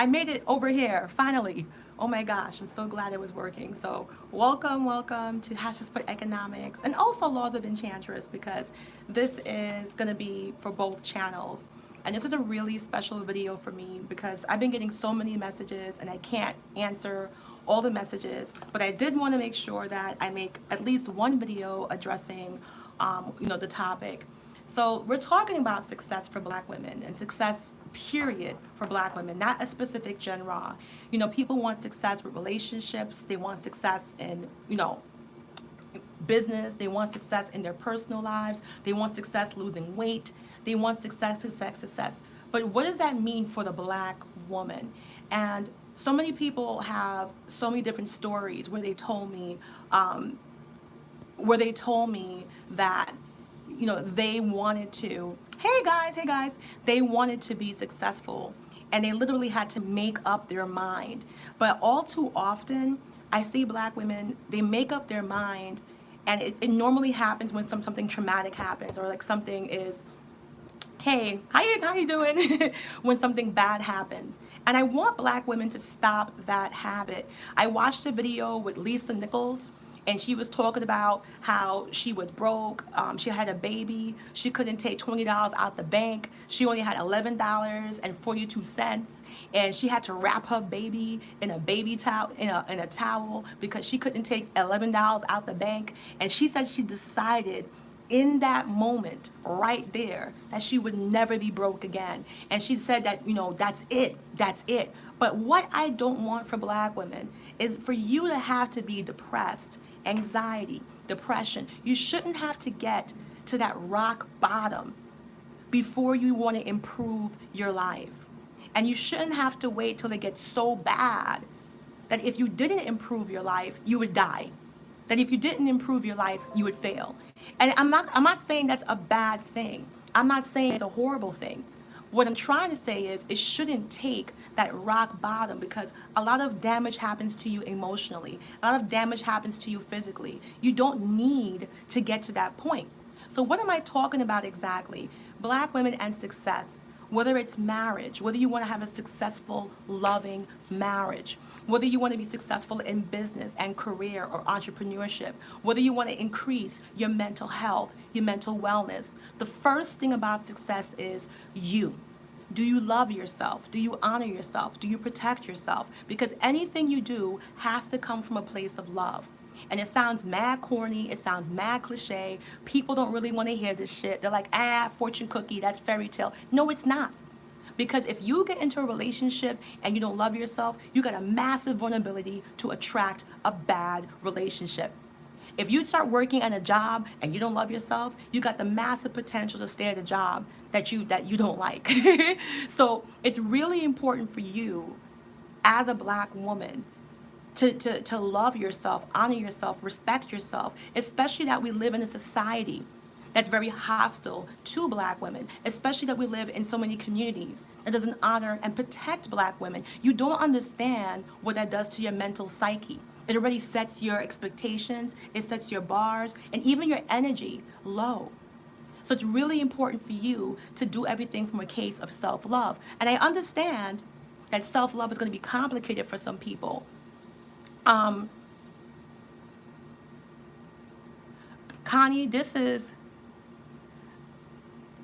I made it over here, finally. Oh my gosh, I'm so glad it was working. So welcome to Hashes for Economics and also Laws of Enchantress, because this is gonna be for both channels. And this is a really special video for me because I've been getting so many messages and I can't answer all the messages, but I did want to make sure that I make at least one video addressing the topic. So we're talking about success for Black women and success period for Black women, not a specific genre. People want success with relationships. They want success in, business. They want success in their personal lives. They want success losing weight. They want success. But what does that mean for the Black woman? And so many people have so many different stories where they told me that they wanted to, hey guys, they wanted to be successful and they literally had to make up their mind. But all too often, I see Black women, they make up their mind, and it normally happens when something traumatic happens, or like something is, hey, how you doing? When something bad happens. And I want Black women to stop that habit. I watched a video with Lisa Nichols, and she was talking about how she was broke. She had a baby. She couldn't take $20 out the bank. She only had $11.42, and she had to wrap her baby in a baby towel, in a towel, because she couldn't take $11 out the bank. And she said she decided in that moment right there that she would never be broke again. And she said that, that's it. But what I don't want for Black women is for you to have to be depressed, anxiety, depression. You shouldn't have to get to that rock bottom before you want to improve your life. And you shouldn't have to wait till it gets so bad that if you didn't improve your life, you would die. That if you didn't improve your life, you would fail. And I'm not saying that's a bad thing. I'm not saying it's a horrible thing. What I'm trying to say is it shouldn't take that rock bottom, because a lot of damage happens to you emotionally. A lot of damage happens to you physically. You don't need to get to that point. So what am I talking about exactly? Black women and success. Whether it's marriage, whether you want to have a successful, loving marriage, whether you want to be successful in business and career or entrepreneurship, whether you want to increase your mental health, your mental wellness, the first thing about success is you. Do you love yourself? Do you honor yourself? Do you protect yourself? Because anything you do has to come from a place of love. And it sounds mad corny, it sounds mad cliche. People don't really want to hear this shit. They're like, fortune cookie, that's fairy tale. No, it's not. Because if you get into a relationship and you don't love yourself, you got a massive vulnerability to attract a bad relationship. If you start working at a job and you don't love yourself, you got the massive potential to stay at a job that you don't like. So it's really important for you as a Black woman to love yourself, honor yourself, respect yourself, especially that we live in a society that's very hostile to Black women, especially that we live in so many communities that doesn't honor and protect Black women. You don't understand what that does to your mental psyche. It already sets your expectations, it sets your bars, and even your energy low. So it's really important for you to do everything from a case of self-love. And I understand that self-love is going to be complicated for some people. Connie, this is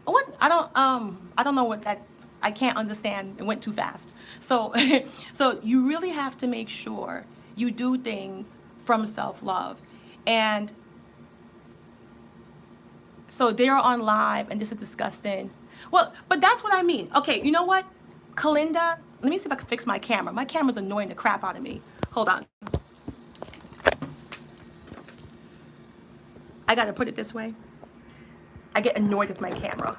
what I don't know what that, I can't understand. It went too fast. So so you really have to make sure you do things from self-love. And so they're on live and this is disgusting. Well, but that's what I mean. Okay, you know what? Kalinda, let me see if I can fix my camera. My camera's annoying the crap out of me. Hold on. I gotta put it this way. I get annoyed with my camera.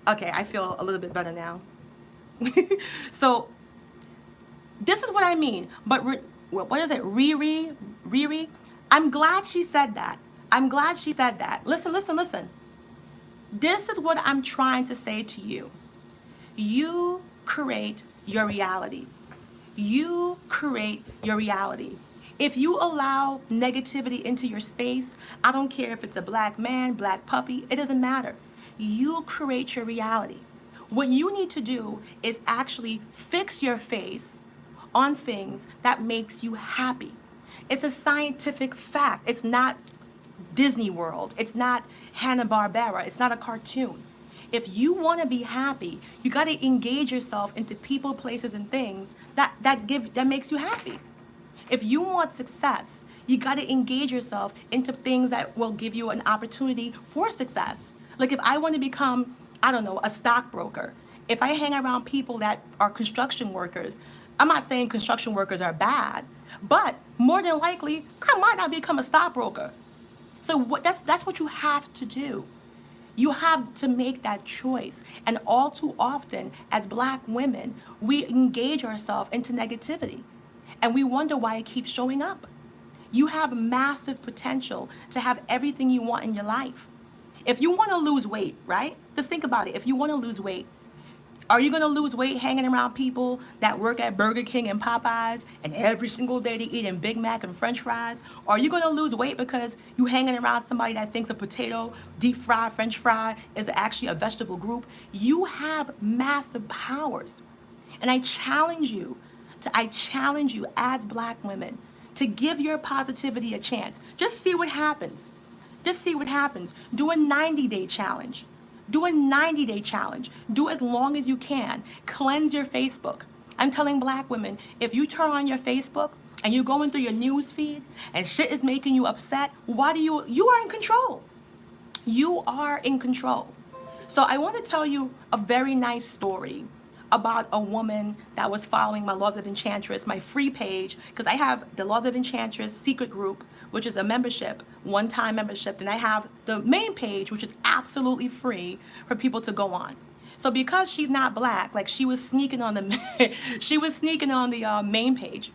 Okay, I feel a little bit better now. So this is what I mean. But what is it? Riri? I'm glad she said that. I'm glad she said that. Listen. This is what I'm trying to say to you. You create your reality. You create your reality. If you allow negativity into your space, I don't care if it's a Black man, Black puppy, it doesn't matter. You create your reality. What you need to do is actually fix your face on things that makes you happy. It's a scientific fact. It's not Disney World. It's not Hanna-Barbera. It's not a cartoon. If you want to be happy, you got to engage yourself into people, places, and things that makes you happy. If you want success, you got to engage yourself into things that will give you an opportunity for success. Like if I want to become, I don't know, a stockbroker, if I hang around people that are construction workers, I'm not saying construction workers are bad, but more than likely, I might not become a stockbroker. So that's what you have to do. You have to make that choice. And all too often, as Black women, we engage ourselves into negativity. And we wonder why it keeps showing up. You have massive potential to have everything you want in your life. If you want to lose weight, right? Just think about it. If you want to lose weight, are you going to lose weight hanging around people that work at Burger King and Popeyes and every single day they eating Big Mac and French fries? Or are you going to lose weight because you hanging around somebody that thinks a potato, deep fried, French fry is actually a vegetable group? You have massive powers. And I challenge you as Black women to give your positivity a chance. Just see what happens. Just see what happens. Do a 90-day challenge. Do a 90-day challenge. Do as long as you can. Cleanse your Facebook. I'm telling Black women, if you turn on your Facebook and you're going through your news feed and shit is making you upset, you are in control. You are in control. So I want to tell you a very nice story about a woman that was following my Laws of Enchantress, my free page, because I have the Laws of Enchantress secret group, which is a membership, one-time membership, and I have the main page, which is absolutely free for people to go on. So because she's not Black, like she was sneaking on the main page,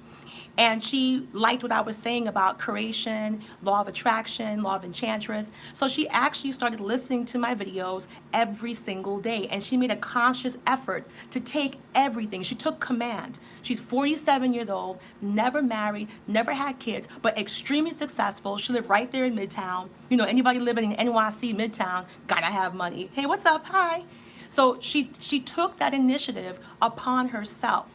and she liked what I was saying about creation, law of attraction, law of enchantress. So she actually started listening to my videos every single day. And she made a conscious effort to take everything. She took command. She's 47 years old, never married, never had kids, but extremely successful. She lived right there in Midtown. You know, anybody living in NYC Midtown, gotta have money. Hey, what's up? Hi. So she took that initiative upon herself.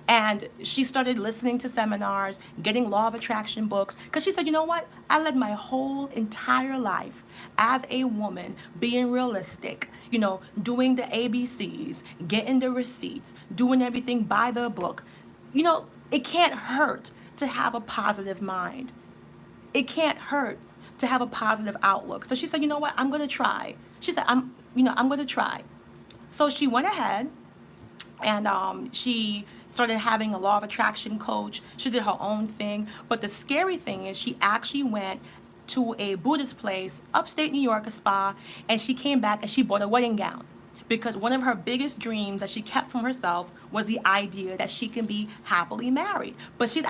And she started listening to seminars, getting law of attraction books, because she said, you know what? I led my whole entire life as a woman being realistic, you know, doing the ABCs, getting the receipts, doing everything by the book. You know, it can't hurt to have a positive mind. It can't hurt to have a positive outlook. So she said, you know what? I'm going to try. She said, I'm going to try. So she went ahead and she started having a law of attraction coach. She did her own thing. But the scary thing is she actually went to a Buddhist place, upstate New York, a spa, and she came back and she bought a wedding gown. Because one of her biggest dreams that she kept from herself was the idea that she can be happily married. But she's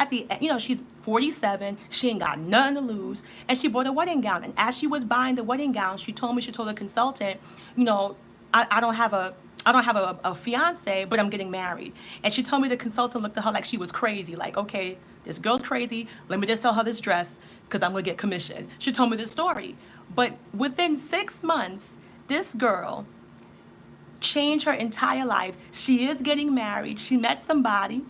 she's 47, she ain't got nothing to lose, and she bought a wedding gown. And as she was buying the wedding gown, she told the consultant, you know, I don't have a fiance, but I'm getting married. And she told me the consultant looked at her like she was crazy. Like, okay, this girl's crazy. Let me just sell her this dress because I'm going to get commission. She told me this story. But within 6 months, this girl changed her entire life. She is getting married. She met somebody.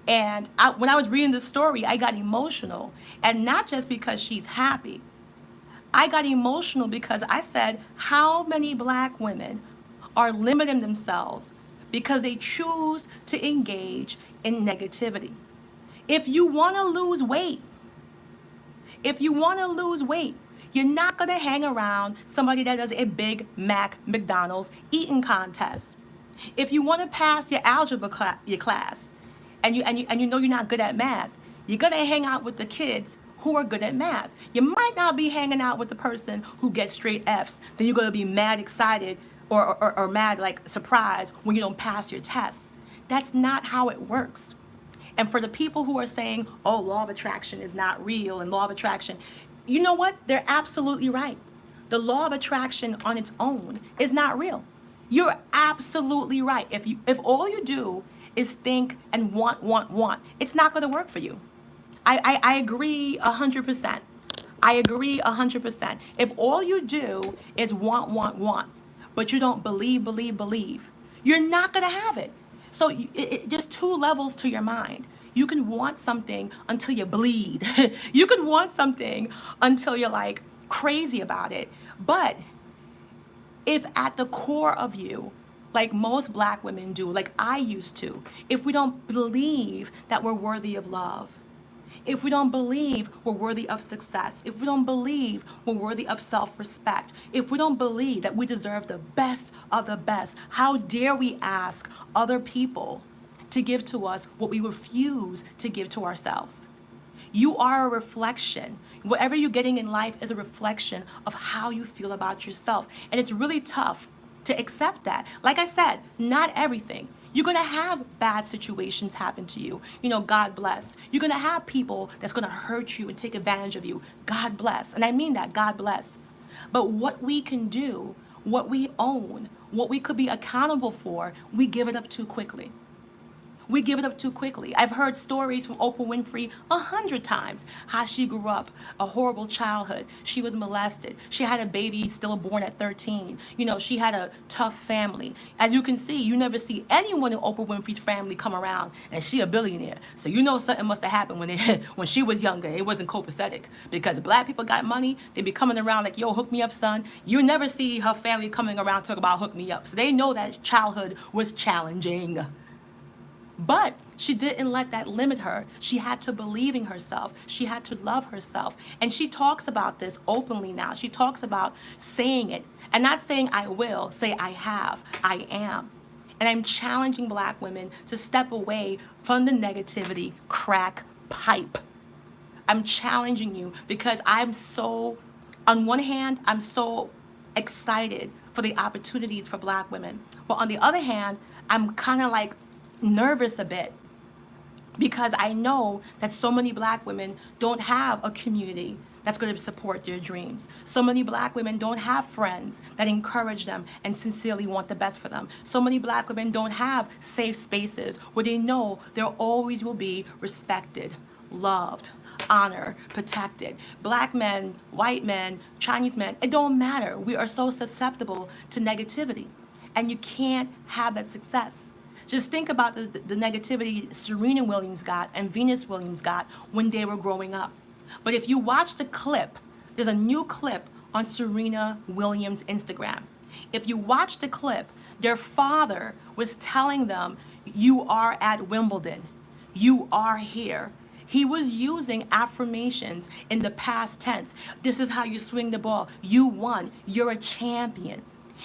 And when I was reading this story, I got emotional. And not just because she's happy. I got emotional because I said, how many Black women are limiting themselves because they choose to engage in negativity? If you want to lose weight, you're not going to hang around somebody that does a Big Mac McDonald's eating contest. If you want to pass your algebra class and you know you're not good at math, you're going to hang out with the kids who are good at math. You might not be hanging out with the person who gets straight F's. Then you're going to be mad excited or mad, like surprised when you don't pass your tests. That's not how it works. And for the people who are saying, oh, law of attraction is not real and law of attraction, you know what? They're absolutely right. The law of attraction on its own is not real. You're absolutely right. If all you do is think and want, it's not going to work for you. I agree 100%. I agree 100%. If all you do is want, but you don't believe, You're not going to have it. So there's two levels to your mind. You can want something until you bleed. You can want something until you're like crazy about it. But if at the core of you, like most black women do, like I used to, if we don't believe that we're worthy of love, if we don't believe we're worthy of success, if we don't believe we're worthy of self-respect, if we don't believe that we deserve the best of the best, how dare we ask other people to give to us what we refuse to give to ourselves? You are a reflection. Whatever you're getting in life is a reflection of how you feel about yourself. And it's really tough to accept that. Like I said, not everything. You're going to have bad situations happen to you. You know, God bless. You're going to have people that's going to hurt you and take advantage of you. God bless. And I mean that, God bless. But what we can do, what we own, what we could be accountable for, we give it up too quickly. We give it up too quickly. I've heard stories from Oprah Winfrey 100 times, how she grew up, a horrible childhood. She was molested. She had a baby stillborn at 13. You know, she had a tough family. As you can see, you never see anyone in Oprah Winfrey's family come around, and she a billionaire. So you know something must have happened when she was younger. It wasn't copacetic, because black people got money. They be coming around like, yo, hook me up, son. You never see her family coming around talking about hook me up. So they know that childhood was challenging. But she didn't let that limit her. She had to believe in herself. She had to love herself. And she talks about this openly now. She talks about saying it and not saying I will, say I have, I am. And I'm challenging black women to step away from the negativity crack pipe. I'm challenging you because on one hand, I'm so excited for the opportunities for black women. But on the other hand, I'm kind of like nervous a bit because I know that so many black women don't have a community that's going to support their dreams. So many black women don't have friends that encourage them and sincerely want the best for them. So many black women don't have safe spaces where they know there always will be respected, loved, honored, protected. Black men, white men, Chinese men, it don't matter. We are so susceptible to negativity, and you can't have that success. Just think about the negativity Serena Williams got and Venus Williams got when they were growing up. But if you watch the clip, there's a new clip on Serena Williams' Instagram. If you watch the clip, their father was telling them, you are at Wimbledon. You are here. He was using affirmations in the past tense. This is how you swing the ball. You won. You're a champion.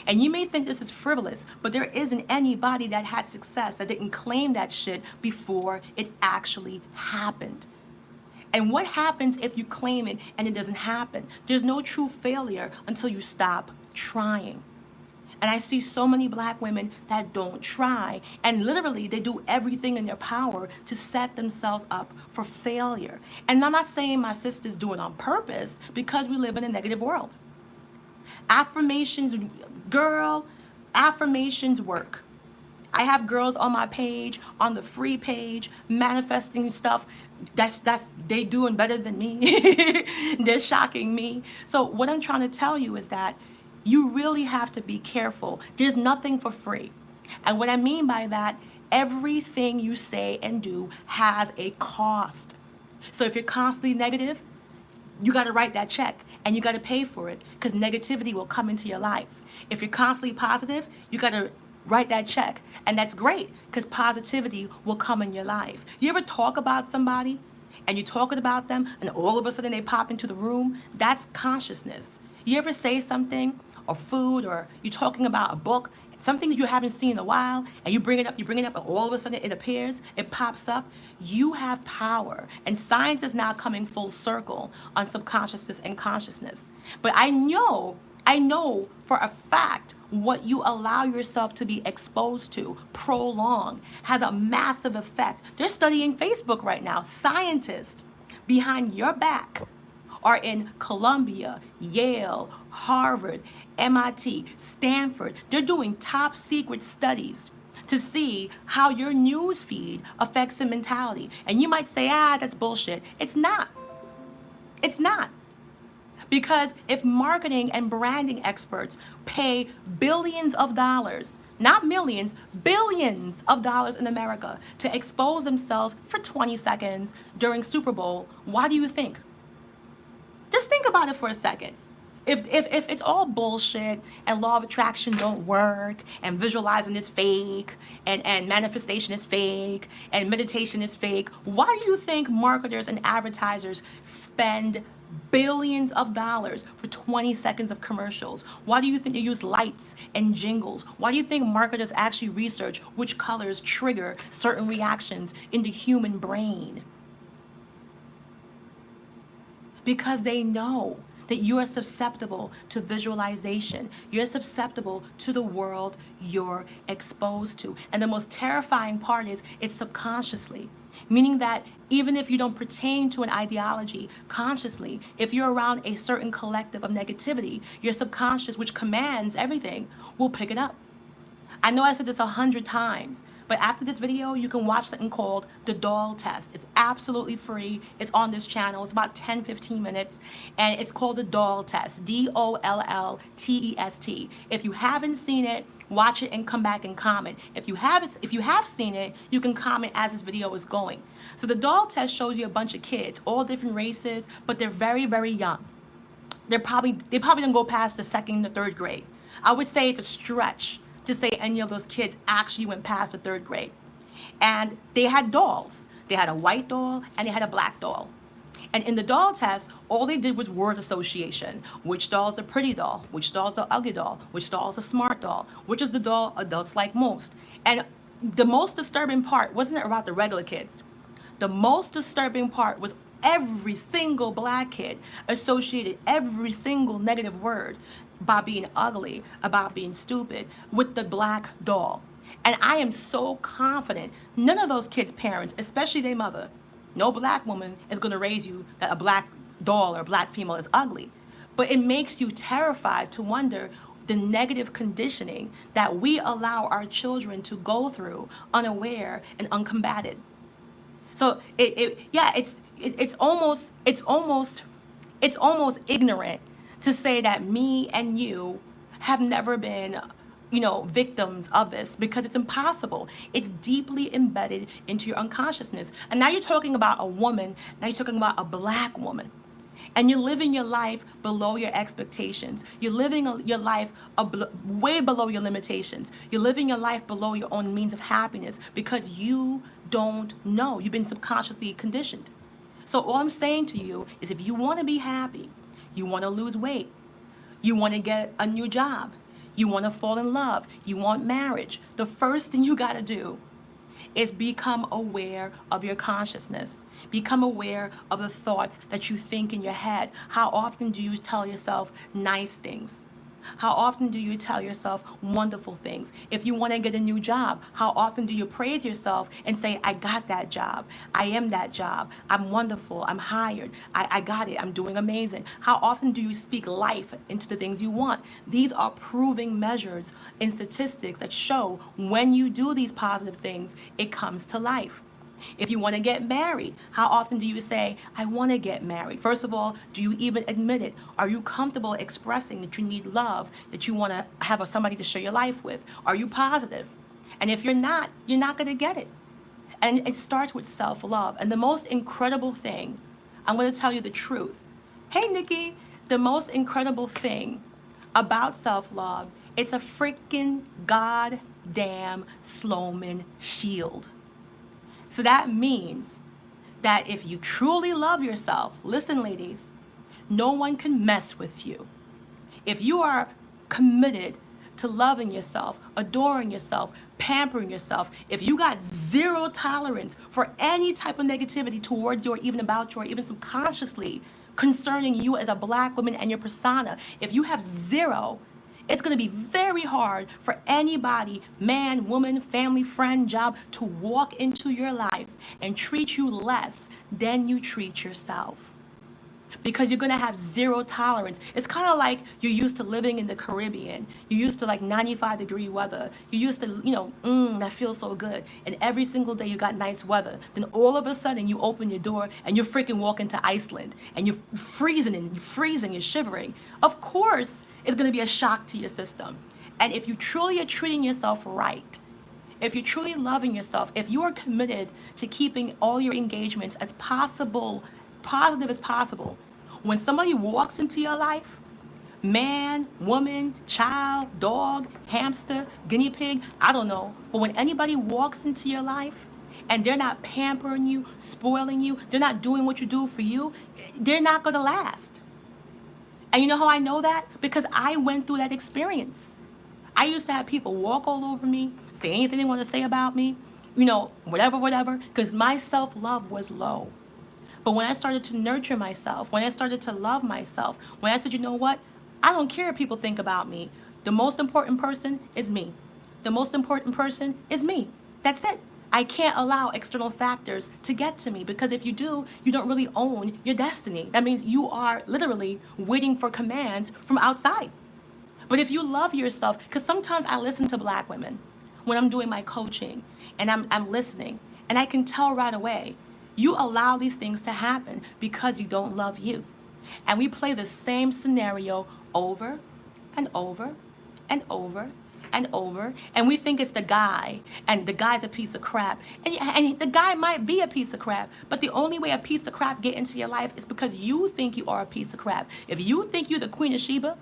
And you may think this is frivolous, but there isn't anybody that had success that didn't claim that shit before it actually happened. And what happens if you claim it and it doesn't happen? There's no true failure until you stop trying. And I see so many black women that don't try, and literally they do everything in their power to set themselves up for failure. And I'm not saying my sisters do it on purpose, because we live in a negative world. Affirmations, girl, affirmations work. I have girls on my page, on the free page, manifesting stuff that's they doing better than me. They're shocking me. So what I'm trying to tell you is that you really have to be careful. There's nothing for free. And what I mean by that, everything you say and do has a cost. So if you're constantly negative, you got to write that check and you got to pay for it, because negativity will come into your life. If you're constantly positive, you got to write that check, and that's great, because positivity will come in your life. You ever talk about somebody and you're talking about them and all of a sudden they pop into the room? That's consciousness. You ever say something, or food, or you're talking about a book, something that you haven't seen in a while, and you bring it up, and all of a sudden it appears, it pops up. You have power. And science is now coming full circle on subconsciousness and consciousness. But I know for a fact what you allow yourself to be exposed to prolonged has a massive effect. They're studying Facebook right now. Scientists behind your back are in Columbia, Yale, Harvard, MIT, Stanford. They're doing top secret studies to see how your news feed affects the mentality. And you might say, that's bullshit. It's not. It's not. Because if marketing and branding experts pay billions of dollars, not millions, billions of dollars in America to expose themselves for 20 seconds during Super Bowl. Why do you think? Just think about it for a second. If it's all bullshit and law of attraction don't work and visualizing is fake and manifestation is fake and meditation is fake, why do you think marketers and advertisers spend billions of dollars for 20 seconds of commercials? Why do you think they use lights and jingles? Why do you think marketers actually research which colors trigger certain reactions in the human brain? Because they know that you are susceptible to visualization. You're susceptible to the world you're exposed to. And the most terrifying part is it's subconsciously, meaning that even if you don't pertain to an ideology consciously, if you're around a certain collective of negativity, your subconscious, which commands everything, will pick it up. I know I said this 100 times, but after this video, you can watch something called the doll test. It's absolutely free. It's on this channel. It's about 10, 15 minutes. And it's called the doll test, DOLLTEST. If you haven't seen it, watch it and come back and comment. If you have seen it, you can comment as this video is going. So the doll test shows you a bunch of kids, all different races, but they're very, very young. They probably don't go past the second or third grade. I would say it's a stretch to say any of those kids actually went past the third grade. And they had dolls. They had a white doll and they had a black doll. And in the doll test, all they did was word association. Which doll is a pretty doll? Which doll is an ugly doll? Which doll is a smart doll? Which is the doll adults like most? And the most disturbing part wasn't about the regular kids. The most disturbing part was every single black kid associated every single negative word about being ugly, about being stupid, with the black doll. And I am so confident none of those kids' parents, especially their mother, no black woman is going to raise you that a black doll or a black female is ugly. But it makes you terrified to wonder the negative conditioning that we allow our children to go through unaware and uncombated. So it's almost ignorant to say that me and you have never been, victims of this, because it's impossible. It's deeply embedded into your unconsciousness. And now you're talking about a woman, now you're talking about a black woman. And you're living your life below your expectations. You're living your life way below your limitations. You're living your life below your own means of happiness because you don't know. You've been subconsciously conditioned. So all I'm saying to you is if you want to be happy, you want to lose weight, you want to get a new job, you want to fall in love, you want marriage, the first thing you got to do is become aware of your consciousness. Become aware of the thoughts that you think in your head. How often do you tell yourself nice things? How often do you tell yourself wonderful things? If you want to get a new job, how often do you praise yourself and say, I got that job. I am that job. I'm wonderful. I'm hired. I got it. I'm doing amazing. How often do you speak life into the things you want? These are proving measures in statistics that show when you do these positive things, it comes to life. If you want to get married, how often do you say, I want to get married? First of all, do you even admit it? Are you comfortable expressing that you need love, that you want to have somebody to share your life with? Are you positive? And if you're not going to get it. And it starts with self-love. And the most incredible thing, I'm going to tell you the truth. Hey, Nikki, the most incredible thing about self-love, it's a freaking goddamn Sloman shield. So that means that if you truly love yourself, listen, ladies, no one can mess with you. If you are committed to loving yourself, adoring yourself, pampering yourself, if you got zero tolerance for any type of negativity towards you or even about you or even subconsciously concerning you as a black woman and your persona, if you have zero, it's going to be very hard for anybody, man, woman, family, friend, job, to walk into your life and treat you less than you treat yourself. Because you're going to have zero tolerance. It's kind of like you're used to living in the Caribbean. You're used to like 95-degree weather. You're used to, that feels so good. And every single day you got nice weather. Then all of a sudden you open your door and you freaking walk into Iceland. And you're freezing, you're shivering. Of course, it's going to be a shock to your system. And if you truly are treating yourself right, if you're truly loving yourself, if you are committed to keeping all your engagements as positive as possible, when somebody walks into your life, man, woman, child, dog, hamster, guinea pig, I don't know. But when anybody walks into your life and they're not pampering you, spoiling you, they're not doing what you do for you, they're not going to last. And you know how I know that? Because I went through that experience. I used to have people walk all over me, say anything they want to say about me, whatever, because my self-love was low. But when I started to nurture myself, when I started to love myself, when I said, you know what? I don't care what people think about me. The most important person is me. The most important person is me. That's it. I can't allow external factors to get to me, because if you do, you don't really own your destiny. That means you are literally waiting for commands from outside. But if you love yourself, because sometimes I listen to Black women when I'm doing my coaching, and I'm listening, and I can tell right away, you allow these things to happen because you don't love you. And we play the same scenario over and over and over and over, and we think it's the guy, and the guy's a piece of crap. And the guy might be a piece of crap, but the only way a piece of crap get into your life is because you think you are a piece of crap. If you think you're the Queen of Sheba,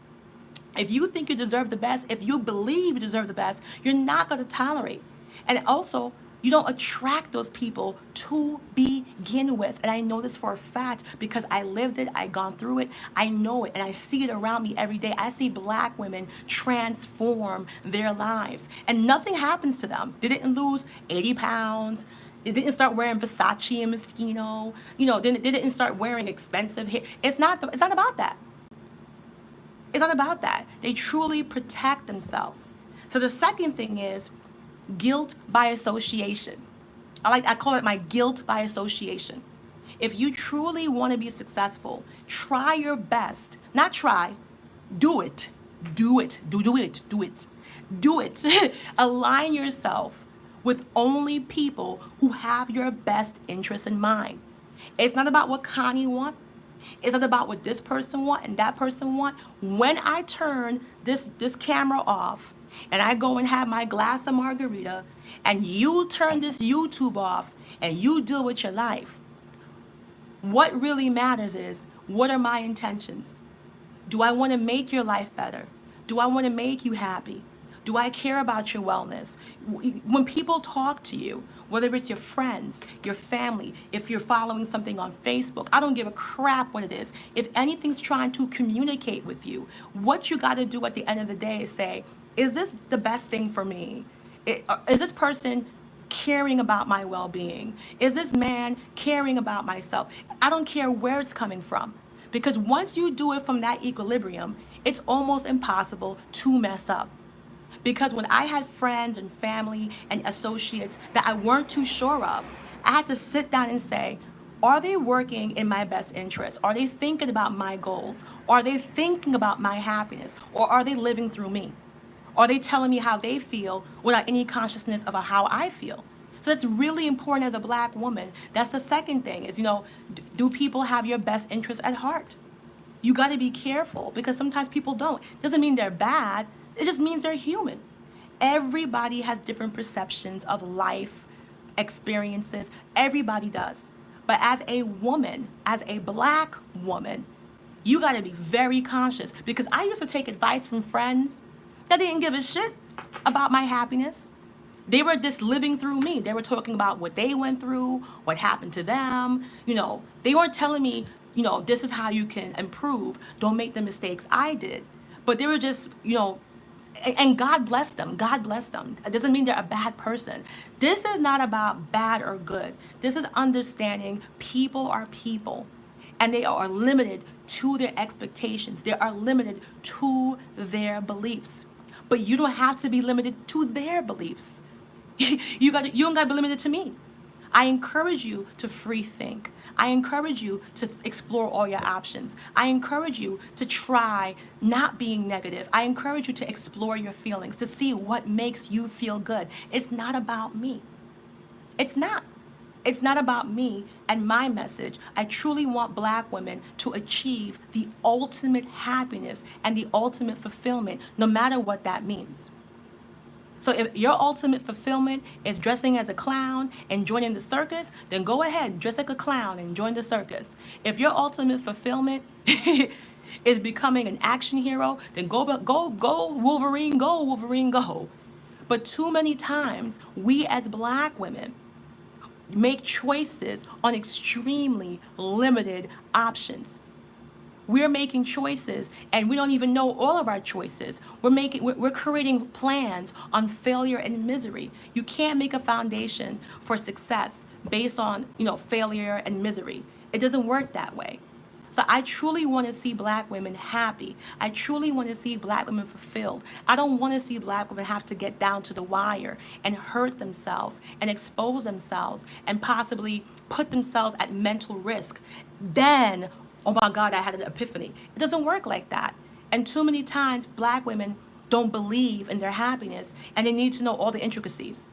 if you think you deserve the best, if you believe you deserve the best, you're not going to tolerate. And also, you don't attract those people to begin with. And I know this for a fact because I lived it, I've gone through it, I know it, and I see it around me every day. I see Black women transform their lives, and nothing happens to them. They didn't lose 80 pounds. They didn't start wearing Versace and Moschino. They didn't start wearing expensive hair. It's not about that. It's not about that. They truly protect themselves. So the second thing is guilt by association. I call it my guilt by association. If you truly want to be successful, try your best. Not try, do it. Do it. Do it. Do it. Do it. Align yourself with only people who have your best interests in mind. It's not about what Connie wants. It's not about what this person want and that person want. When I turn this camera off and I go and have my glass of margarita and you turn this YouTube off and you deal with your life, what really matters is, what are my intentions? Do I want to make your life better? Do I want to make you happy? Do I care about your wellness? When people talk to you, whether it's your friends, your family, if you're following something on Facebook, I don't give a crap what it is. If anything's trying to communicate with you, what you got to do at the end of the day is say, is this the best thing for me? Is this person caring about my well-being? Is this man caring about myself? I don't care where it's coming from. Because once you do it from that equilibrium, it's almost impossible to mess up. Because when I had friends and family and associates that I weren't too sure of, I had to sit down and say, are they working in my best interest? Are they thinking about my goals? Are they thinking about my happiness? Or are they living through me? Are they telling me how they feel without any consciousness of how I feel? So it's really important as a Black woman. That's the second thing is, do people have your best interest at heart? You got to be careful because sometimes people don't. Doesn't mean they're bad. It just means they're human. Everybody has different perceptions of life, experiences. Everybody does. But as a woman, as a Black woman, you got to be very conscious, because I used to take advice from friends that didn't give a shit about my happiness. They were just living through me. They were talking about what they went through, what happened to them. They weren't telling me, this is how you can improve. Don't make the mistakes I did. But they were just, and God bless them. God bless them. It doesn't mean they're a bad person. This is not about bad or good. This is understanding people are people, and they are limited to their expectations. They are limited to their beliefs. But you don't have to be limited to their beliefs. You don't got to be limited to me. I encourage you to free think. I encourage you to explore all your options. I encourage you to try not being negative. I encourage you to explore your feelings, to see what makes you feel good. It's not about me. It's not. It's not about me and my message. I truly want black women to achieve the ultimate happiness and the ultimate fulfillment, no matter what that means. So if your ultimate fulfillment is dressing as a clown and joining the circus, then go ahead, dress like a clown and join the circus. If your ultimate fulfillment is becoming an action hero, then go Wolverine, go Wolverine, go. But too many times, we as black women make choices on extremely limited options. We're making choices and we don't even know all of our choices. We're creating plans on failure and misery. You can't make a foundation for success based on, failure and misery. It doesn't work that way. So I truly want to see black women happy. I truly want to see black women fulfilled. I don't want to see black women have to get down to the wire and hurt themselves and expose themselves and possibly put themselves at mental risk. Then, oh my God, I had an epiphany. It doesn't work like that. And too many times, black women don't believe in their happiness and they need to know all the intricacies.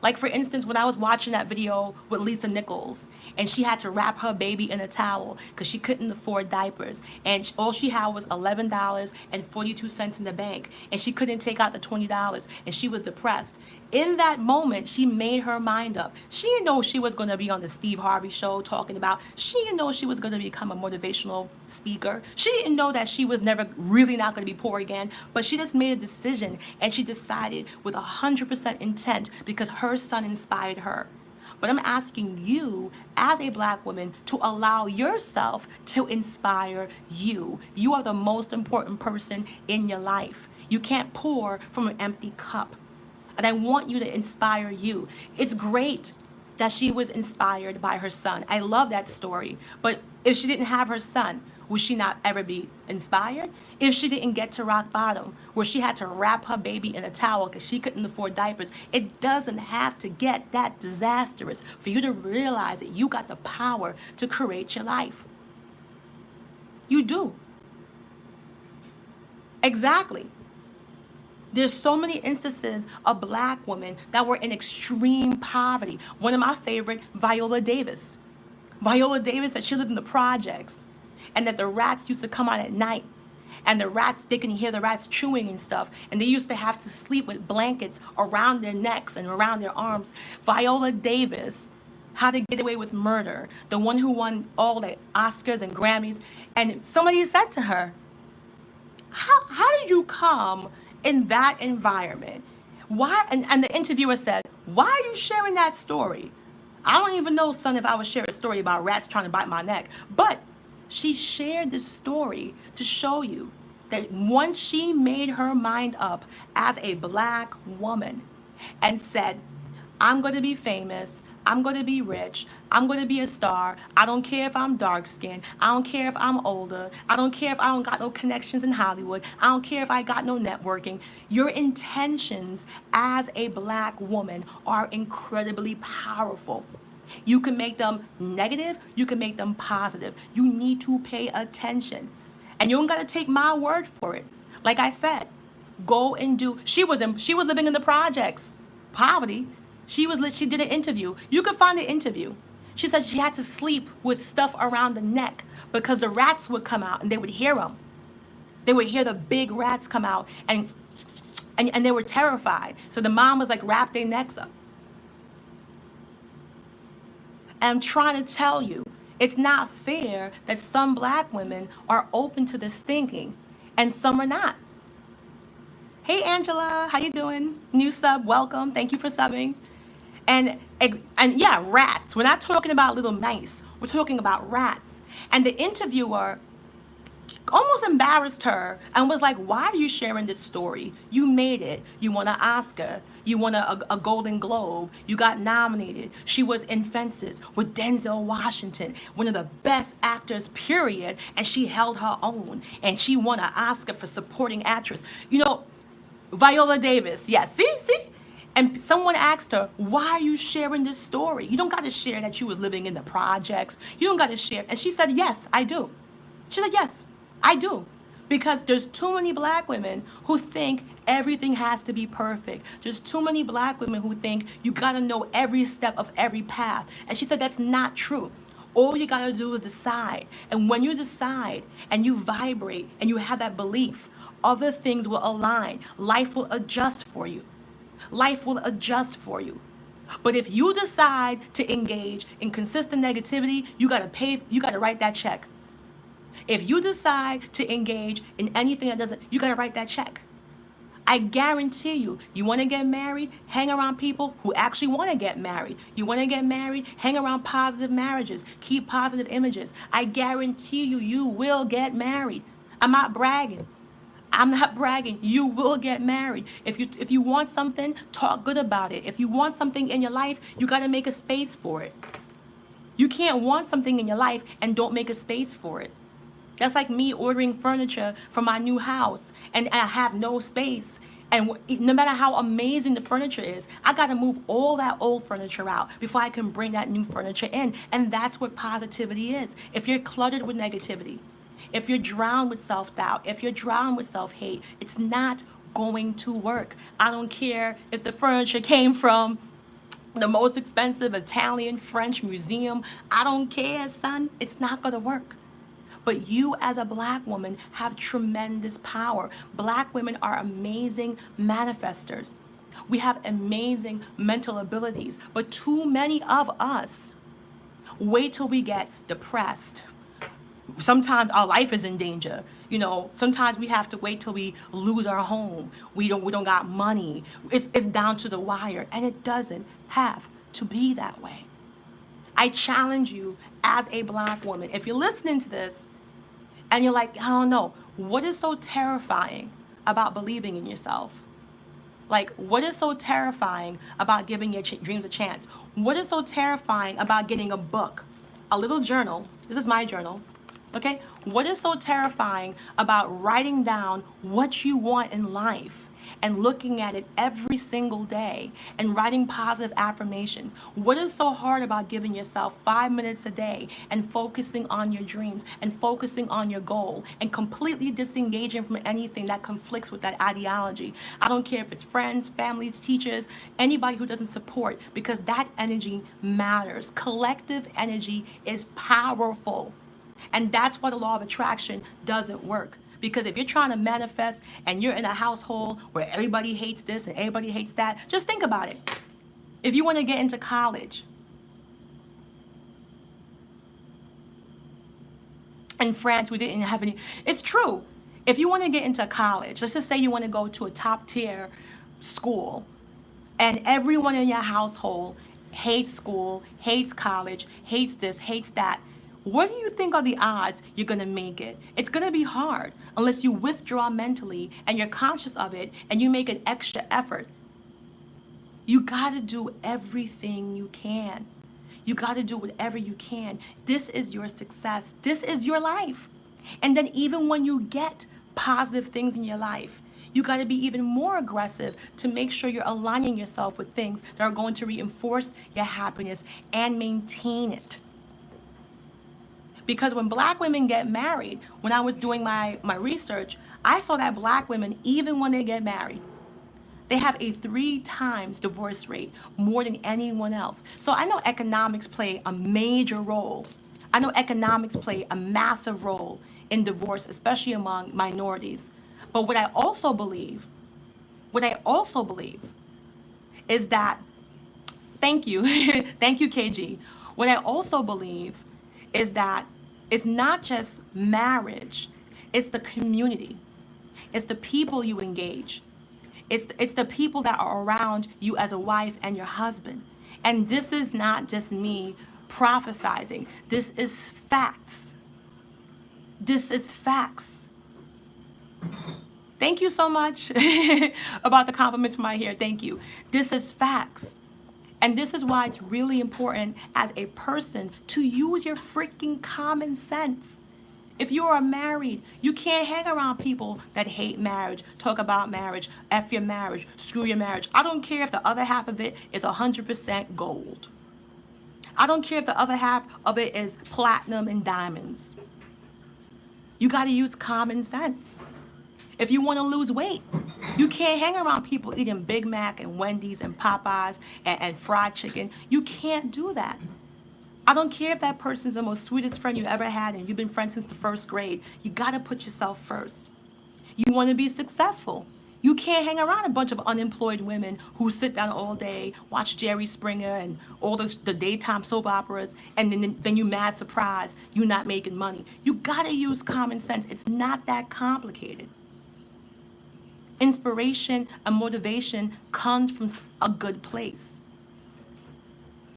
Like, for instance, when I was watching that video with Lisa Nichols, and she had to wrap her baby in a towel because she couldn't afford diapers, and all she had was $11.42 in the bank, and she couldn't take out the $20, and she was depressed. In that moment, she made her mind up. She didn't know she was going to be on the Steve Harvey show talking about, she didn't know she was going to become a motivational speaker. She didn't know that she was never really not going to be poor again, but she just made a decision and she decided with 100% intent because her son inspired her. But I'm asking you, as a black woman, to allow yourself to inspire you. You are the most important person in your life. You can't pour from an empty cup. And I want you to inspire you. It's great that she was inspired by her son. I love that story. But if she didn't have her son, would she not ever be inspired? If she didn't get to rock bottom, where she had to wrap her baby in a towel because she couldn't afford diapers, it doesn't have to get that disastrous for you to realize that you got the power to create your life. You do. Exactly. There's so many instances of black women that were in extreme poverty. One of my favorite, Viola Davis. Viola Davis said she lived in the projects and that the rats used to come out at night. And the rats, they can hear the rats chewing and stuff. And they used to have to sleep with blankets around their necks and around their arms. Viola Davis, How to Get Away with Murder, the one who won all the Oscars and Grammys. And somebody said to her, how did you come in that environment? Why? And the interviewer said, why are you sharing that story? I don't even know, son, if I would share a story about rats trying to bite my neck. But she shared this story to show you that once she made her mind up as a black woman and said, I'm going to be famous, I'm going to be rich, I'm going to be a star, I don't care if I'm dark skinned, I don't care if I'm older, I don't care if I don't got no connections in Hollywood, I don't care if I got no networking. Your intentions as a black woman are incredibly powerful. You can make them negative, you can make them positive. You need to pay attention. And you don't got to take my word for it. Like I said, go and do. She was living in the projects, poverty. She did an interview. You can find the interview. She said she had to sleep with stuff around the neck because the rats would come out and they would hear them. They would hear the big rats come out and they were terrified. So the mom was like, wrap their necks up. And I'm trying to tell you, it's not fair that some black women are open to this thinking and some are not. Hey Angela, how you doing? New sub, welcome. Thank you for subbing. And yeah, rats. We're not talking about little mice. We're talking about rats. And the interviewer almost embarrassed her and was like, why are you sharing this story? You made it. You won an Oscar. You won a Golden Globe. You got nominated. She was in Fences with Denzel Washington, one of the best actors, period. And she held her own. And she won an Oscar for supporting actress. You know, Viola Davis. Yeah, see? And someone asked her, why are you sharing this story? You don't got to share that you was living in the projects. You don't got to share. And she said, yes, I do. She said, yes, I do. Because there's too many black women who think Everything has to be perfect. There's too many black women who think you gotta know every step of every path. And she said that's not true. All you gotta do is decide. And when you decide and you vibrate and you have that belief, other things will align. Life will adjust for you. Life will adjust for you. But if you decide to engage in consistent negativity, you gotta write that check. If you decide to engage in anything that doesn't, you gotta write that check. I guarantee you, you want to get married, hang around people who actually want to get married. You want to get married, hang around positive marriages, keep positive images. I guarantee you, you will get married. I'm not bragging. I'm not bragging. You will get married. If you want something, talk good about it. If you want something in your life, you got to make a space for it. You can't want something in your life and don't make a space for it. That's like me ordering furniture for my new house and I have no space. And no matter how amazing the furniture is, I got to move all that old furniture out before I can bring that new furniture in. And that's what positivity is. If you're cluttered with negativity, if you're drowned with self-doubt, if you're drowned with self-hate, it's not going to work. I don't care if the furniture came from the most expensive Italian, French museum. I don't care, son. It's not going to work. But you as a black woman have tremendous power. Black women are amazing manifestors. We have amazing mental abilities. But too many of us wait till we get depressed. Sometimes our life is in danger. You know, sometimes we have to wait till we lose our home. We don't got money. It's down to the wire. And it doesn't have to be that way. I challenge you as a black woman, if you're listening to this, and you're like, I don't know, what is so terrifying about believing in yourself? Like, what is so terrifying about giving your dreams a chance? What is so terrifying about getting a book, a little journal? This is my journal, okay? What is so terrifying about writing down what you want in life and looking at it every single day and writing positive affirmations? What is so hard about giving yourself 5 minutes a day and focusing on your dreams and focusing on your goal and completely disengaging from anything that conflicts with that ideology? I don't care if it's friends, families, teachers, anybody who doesn't support, because that energy matters. Collective energy is powerful. And that's why the law of attraction doesn't work. Because if you're trying to manifest and you're in a household where everybody hates this and everybody hates that, just think about it. If you want to get into college, in France, we didn't have any. It's true. If you want to get into college, let's just say you want to go to a top tier school, and everyone in your household hates school, hates college, hates this, hates that. What do you think are the odds you're going to make it? It's going to be hard unless you withdraw mentally and you're conscious of it and you make an extra effort. You got to do everything you can. You got to do whatever you can. This is your success. This is your life. And then even when you get positive things in your life, you got to be even more aggressive to make sure you're aligning yourself with things that are going to reinforce your happiness and maintain it. Because when black women get married, when I was doing my research, I saw that black women, even when they get married, they have a 3 times divorce rate more than anyone else. So I know economics play a major role. I know economics play a massive role in divorce, especially among minorities. But what I also believe is that, thank you, thank you, KG. What I also believe is that it's not just marriage, it's the community. It's the people you engage. It's the people that are around you as a wife and your husband. And this is not just me prophesizing. This is facts. This is facts. Thank you so much about the compliments from my hair. Thank you. This is facts. And this is why it's really important as a person to use your freaking common sense. If you are married, you can't hang around people that hate marriage, talk about marriage, F your marriage, screw your marriage. I don't care if the other half of it is 100% gold. I don't care if the other half of it is platinum and diamonds. You got to use common sense. If you want to lose weight, you can't hang around people eating Big Mac and Wendy's and Popeyes and fried chicken. You can't do that. I don't care if that person's the most sweetest friend you ever had and you've been friends since the first grade. You got to put yourself first. You want to be successful. You can't hang around a bunch of unemployed women who sit down all day, watch Jerry Springer and all the daytime soap operas, and then you mad surprised you're not making money. You got to use common sense. It's not that complicated. Inspiration and motivation comes from a good place.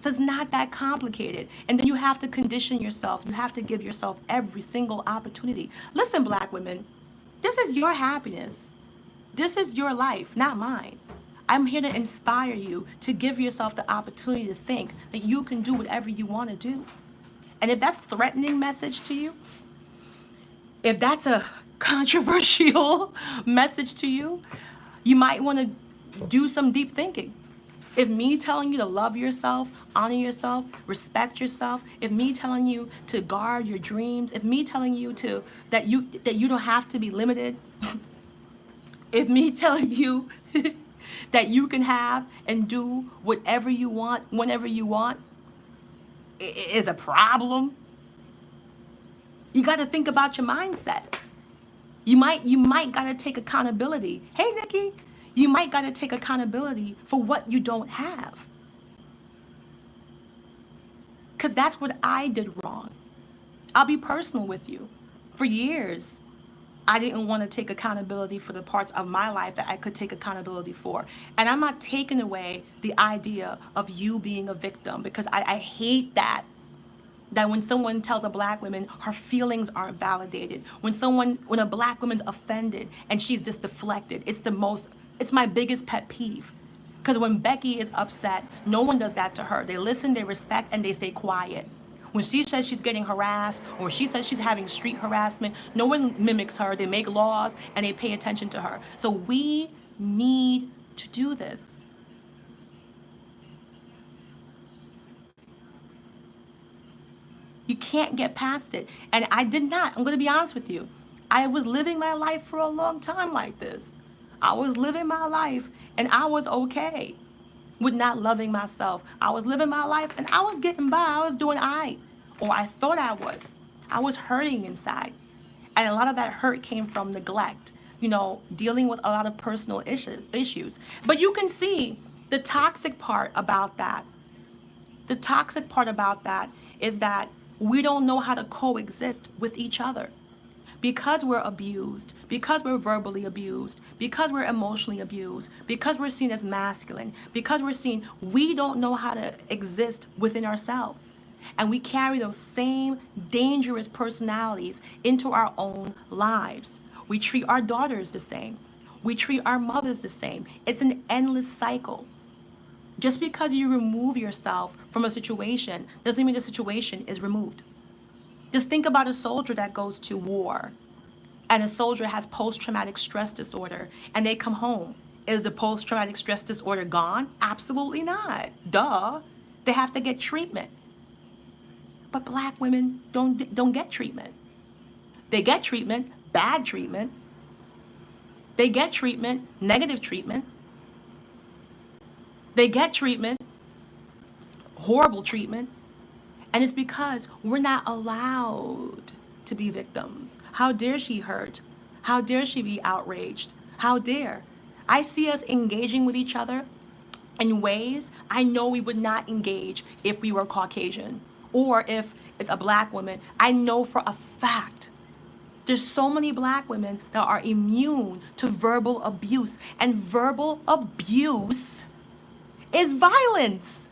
So it's not that complicated. And then you have to condition yourself. You have to give yourself every single opportunity. Listen, Black women, this is your happiness. This is your life, not mine. I'm here to inspire you to give yourself the opportunity to think that you can do whatever you want to do. And if that's a threatening message to you, if that's a controversial message to you, you might want to do some deep thinking. If me telling you to love yourself, honor yourself, respect yourself, if me telling you to guard your dreams, if me telling you that you don't have to be limited, if me telling you that you can have and do whatever you want, whenever you want, is a problem, you got to think about your mindset. You might got to take accountability. Hey, Nikki, you might got to take accountability for what you don't have. Because that's what I did wrong. I'll be personal with you. For years, I didn't want to take accountability for the parts of my life that I could take accountability for. And I'm not taking away the idea of you being a victim, because I hate that when someone tells a Black woman her feelings aren't validated, when a Black woman's offended and she's just deflected, it's my biggest pet peeve. Because when Becky is upset, no one does that to her. They listen, they respect, and they stay quiet. When she says she's getting harassed or she says she's having street harassment, no one mimics her. They make laws and they pay attention to her. So we need to do this. You can't get past it. And I did not. I'm going to be honest with you. I was living my life for a long time like this. I was living my life and I was okay with not loving myself. I was living my life and I was getting by. I was doing all right. Or I thought I was. I was hurting inside. And a lot of that hurt came from neglect, dealing with a lot of personal issues. But you can see the toxic part about that. The toxic part about that is that we don't know how to coexist with each other. Because we're abused, because we're verbally abused, because we're emotionally abused, because we're seen as masculine, because we don't know how to exist within ourselves. And we carry those same dangerous personalities into our own lives. We treat our daughters the same. We treat our mothers the same. It's an endless cycle. Just because you remove yourself from a situation doesn't mean the situation is removed. Just think about a soldier that goes to war and a soldier has post-traumatic stress disorder and they come home. Is the post-traumatic stress disorder gone? Absolutely not. Duh. They have to get treatment. But Black women don't get treatment. They get treatment, bad treatment. They get treatment, negative treatment. They get treatment, horrible treatment. And it's because we're not allowed to be victims. How dare she hurt? How dare she be outraged? How dare? I see us engaging with each other in ways I know we would not engage if we were Caucasian or if it's a Black woman. I know for a fact there's so many Black women that are immune to verbal abuse, and verbal abuse is violence.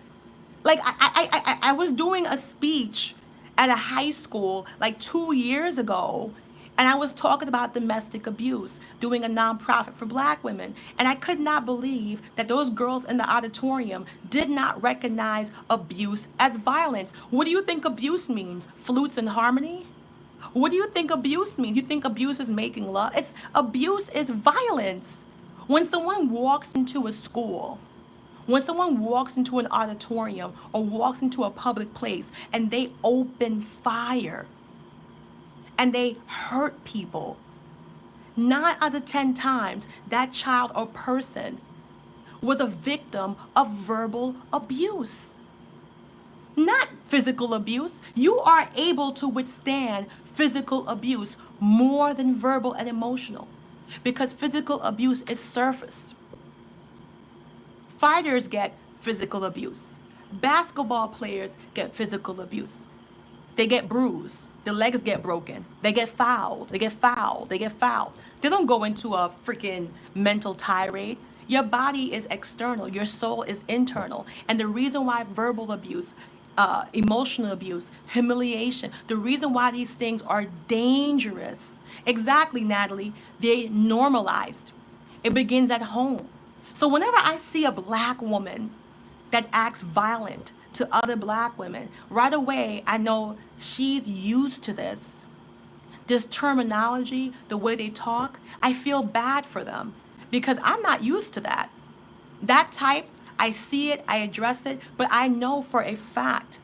Like I was doing a speech at a high school like 2 years ago, and I was talking about domestic abuse, doing a nonprofit for Black women. And I could not believe that those girls in the auditorium did not recognize abuse as violence. What do you think abuse means? Flutes and harmony? What do you think abuse means? You think abuse is making love? Abuse is violence. When someone walks into a school, when someone walks into an auditorium or walks into a public place and they open fire and they hurt people, 9 out of 10 times that child or person was a victim of verbal abuse, not physical abuse. You are able to withstand physical abuse more than verbal and emotional, because physical abuse is surface. Fighters get physical abuse. Basketball players get physical abuse. They get bruised. Their legs get broken. They get fouled. They get fouled. They get fouled. They don't go into a freaking mental tirade. Your body is external. Your soul is internal. And the reason why verbal abuse, emotional abuse, humiliation, the reason why these things are dangerous, exactly, Natalie, they normalized. It begins at home. So whenever I see a black woman that acts violent to other black women, right away I know she's used to this. This terminology, the way they talk, I feel bad for them because I'm not used to that. That type, I see it, I address it, but I know for a fact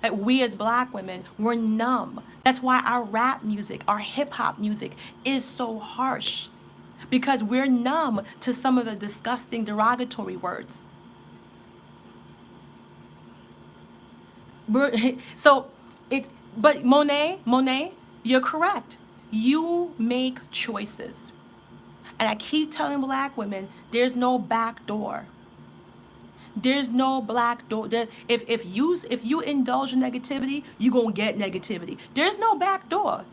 that we as black women, we're numb. That's why our rap music, our hip hop music is so harsh, because we're numb to some of the disgusting derogatory words. So but Monet, you're correct. You make choices. And I keep telling black women, there's no back door. There's no black door. If you indulge in negativity, you're going to get negativity. There's no back door.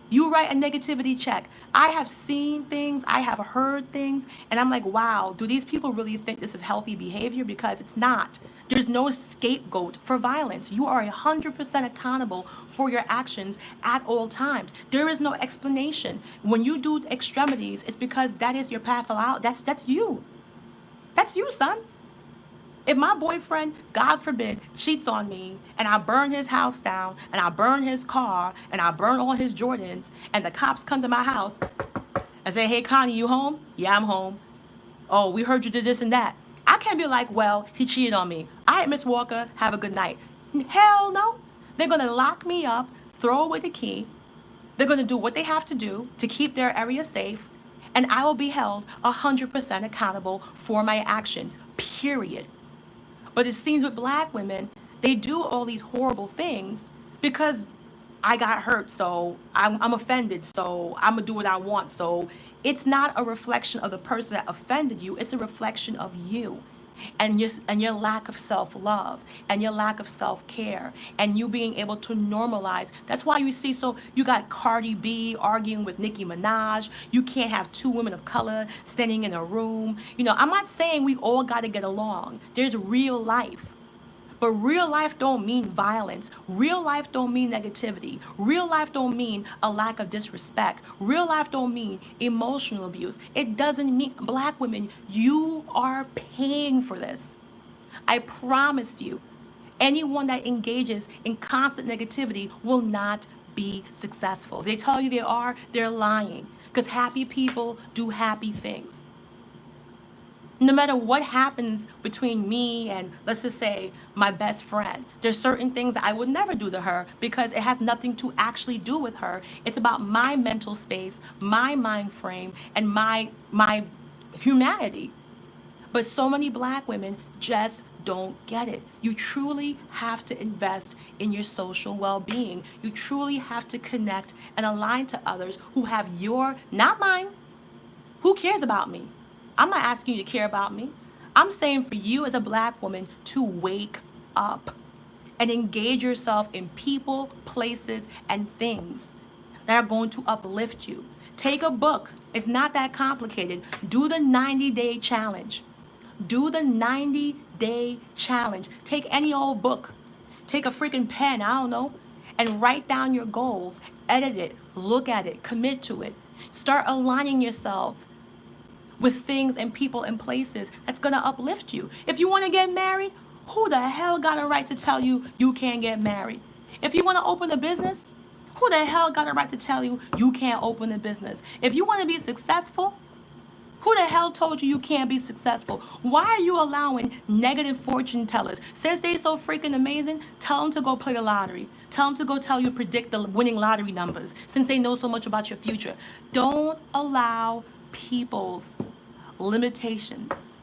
You write a negativity check. I have seen things, I have heard things, and I'm like, wow, do these people really think this is healthy behavior? Because it's not. There's no scapegoat for violence. You are 100% accountable for your actions at all times. There is no explanation. When you do extremities, it's because that is your path out. That's you. That's you, son. If my boyfriend, God forbid, cheats on me and I burn his house down and I burn his car and I burn all his Jordans and the cops come to my house and say, hey, Connie, you home? Yeah, I'm home. Oh, we heard you did this and that. I can't be like, well, he cheated on me. All right, Miss Walker, have a good night. Hell no. They're going to lock me up, throw away the key. They're going to do what they have to do to keep their area safe. And I will be held 100% accountable for my actions, period. But it seems with black women, they do all these horrible things because I got hurt, so I'm offended, so I'm going to do what I want. So it's not a reflection of the person that offended you. It's a reflection of you and your lack of self-love and your lack of self-care and you being able to normalize. That's why you got Cardi B arguing with Nicki Minaj. You can't have two women of color standing in a room. I'm not saying we all got to get along. There's real life. But real life don't mean violence. Real life don't mean negativity. Real life don't mean a lack of disrespect. Real life don't mean emotional abuse. It doesn't mean, black women, you are paying for this. I promise you, anyone that engages in constant negativity will not be successful. If they tell you they are, they're lying. Because happy people do happy things. No matter what happens between me and, let's just say, my best friend, there's certain things that I would never do to her because it has nothing to actually do with her. It's about my mental space, my mind frame, and my humanity. But so many black women just don't get it. You truly have to invest in your social well-being. You truly have to connect and align to others who have not mine. Who cares about me? I'm not asking you to care about me. I'm saying for you as a black woman to wake up and engage yourself in people, places, and things that are going to uplift you. Take a book. It's not that complicated. Do the 90-day challenge. Do the 90-day challenge. Take any old book. Take a freaking pen, I don't know, and write down your goals. Edit it. Look at it. Commit to it. Start aligning yourselves with things and people and places that's going to uplift you. If you want to get married, who the hell got a right to tell you you can't get married? If you want to open a business, who the hell got a right to tell you you can't open a business? If you want to be successful, Who the hell told you you can't be successful? Why are you allowing negative fortune tellers? Since they so freaking amazing, tell them to go play the lottery. Tell them to go tell you predict the winning lottery numbers since they know so much about your future. Don't allow people's limitations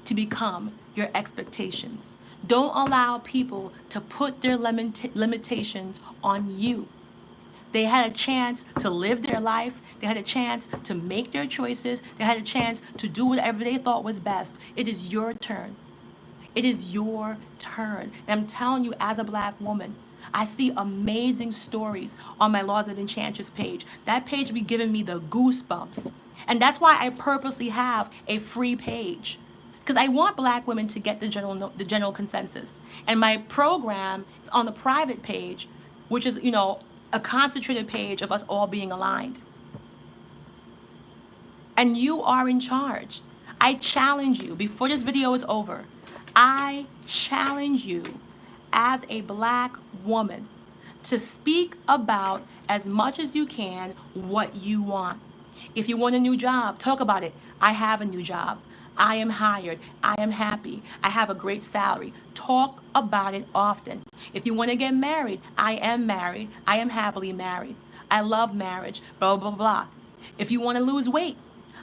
to become your expectations. Don't allow people to put their limitations on you. They had a chance to live their life. They had a chance to make their choices. They had a chance to do whatever they thought was best. It is your turn. It is your turn. And I'm telling you, as a black woman, I see amazing stories on my Laws of Enchantress page. That page be giving me the goosebumps. And that's why I purposely have a free page. Because I want black women to get the general consensus. And my program is on the private page, which is, a concentrated page of us all being aligned. And you are in charge. I challenge you, before this video is over, I challenge you as a black woman to speak about as much as you can what you want. If you want a new job, talk about it. I have a new job. I am hired. I am happy. I have a great salary. Talk about it often. If you want to get married, I am married. I am happily married. I love marriage. Blah, blah, blah. If you want to lose weight,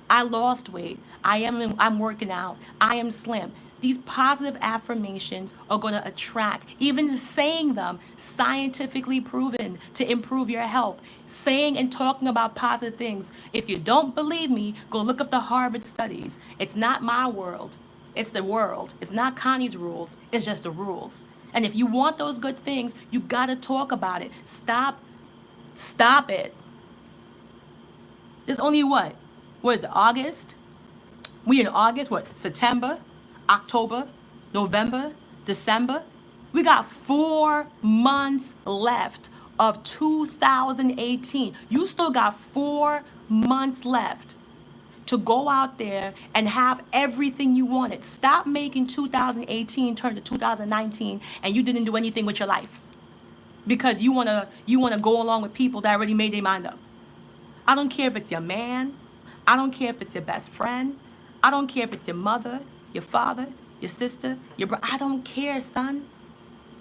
I lost weight. I'm working out. I am slim. These positive affirmations are going to attract, even saying them, scientifically proven to improve your health. Saying and talking about positive things. If you don't believe me, go look up the Harvard studies. It's not my world. It's the world. It's not Connie's rules. It's just the rules. And if you want those good things, you got to talk about it. Stop it. There's only what is it, August? We in August, September, October, November, December. We got 4 months left of 2018. You still got 4 months left to go out there and have everything you wanted. Stop making 2018 turn to 2019 and you didn't do anything with your life because you wanna go along with people that already made their mind up. I don't care if it's your man. I don't care if it's your best friend. I don't care if it's your mother, your father, your sister, your brother. I don't care, son.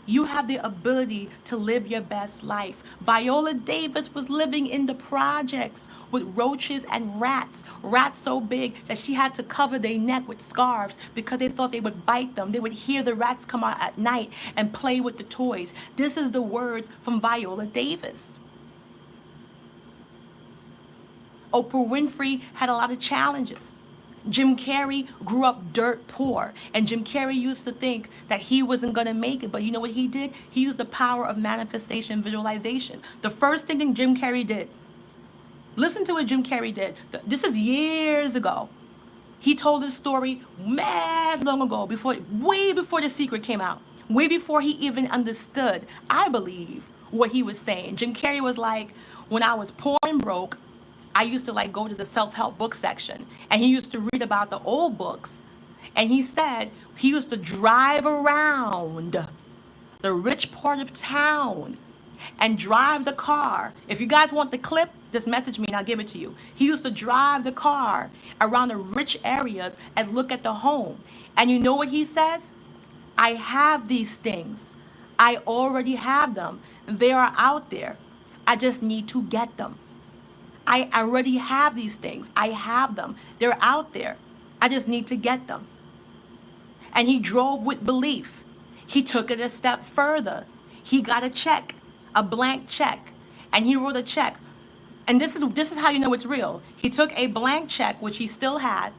You have the ability to live your best life. Viola Davis was living in the projects with roaches and rats. Rats so big that she had to cover their neck with scarves because they thought they would bite them. They would hear the rats come out at night and play with the toys. This is the words from Viola Davis. Oprah Winfrey had a lot of challenges. Jim Carrey grew up dirt poor, and Jim Carrey used to think that he wasn't going to make it, but you know what he did? He used the power of manifestation and visualization. The first thing that Jim Carrey did, listen to what Jim Carrey did. This is years ago. He told this story mad long ago, way before The Secret came out, way before he even understood, I believe, what he was saying. Jim Carrey was like, when I was poor and broke, I used to go to the self-help book section, and he used to read about the old books. And he said he used to drive around the rich part of town and drive the car. If you guys want the clip, just message me and I'll give it to you. He used to drive the car around the rich areas and look at the home. And you know what he says? I have these things. I already have them. They are out there. I just need to get them. I already have these things. I have them. They're out there. I just need to get them. And he drove with belief. He took it a step further. He got a check, a blank check, and he wrote a check. And this is how you know it's real. He took a blank check, which he still had,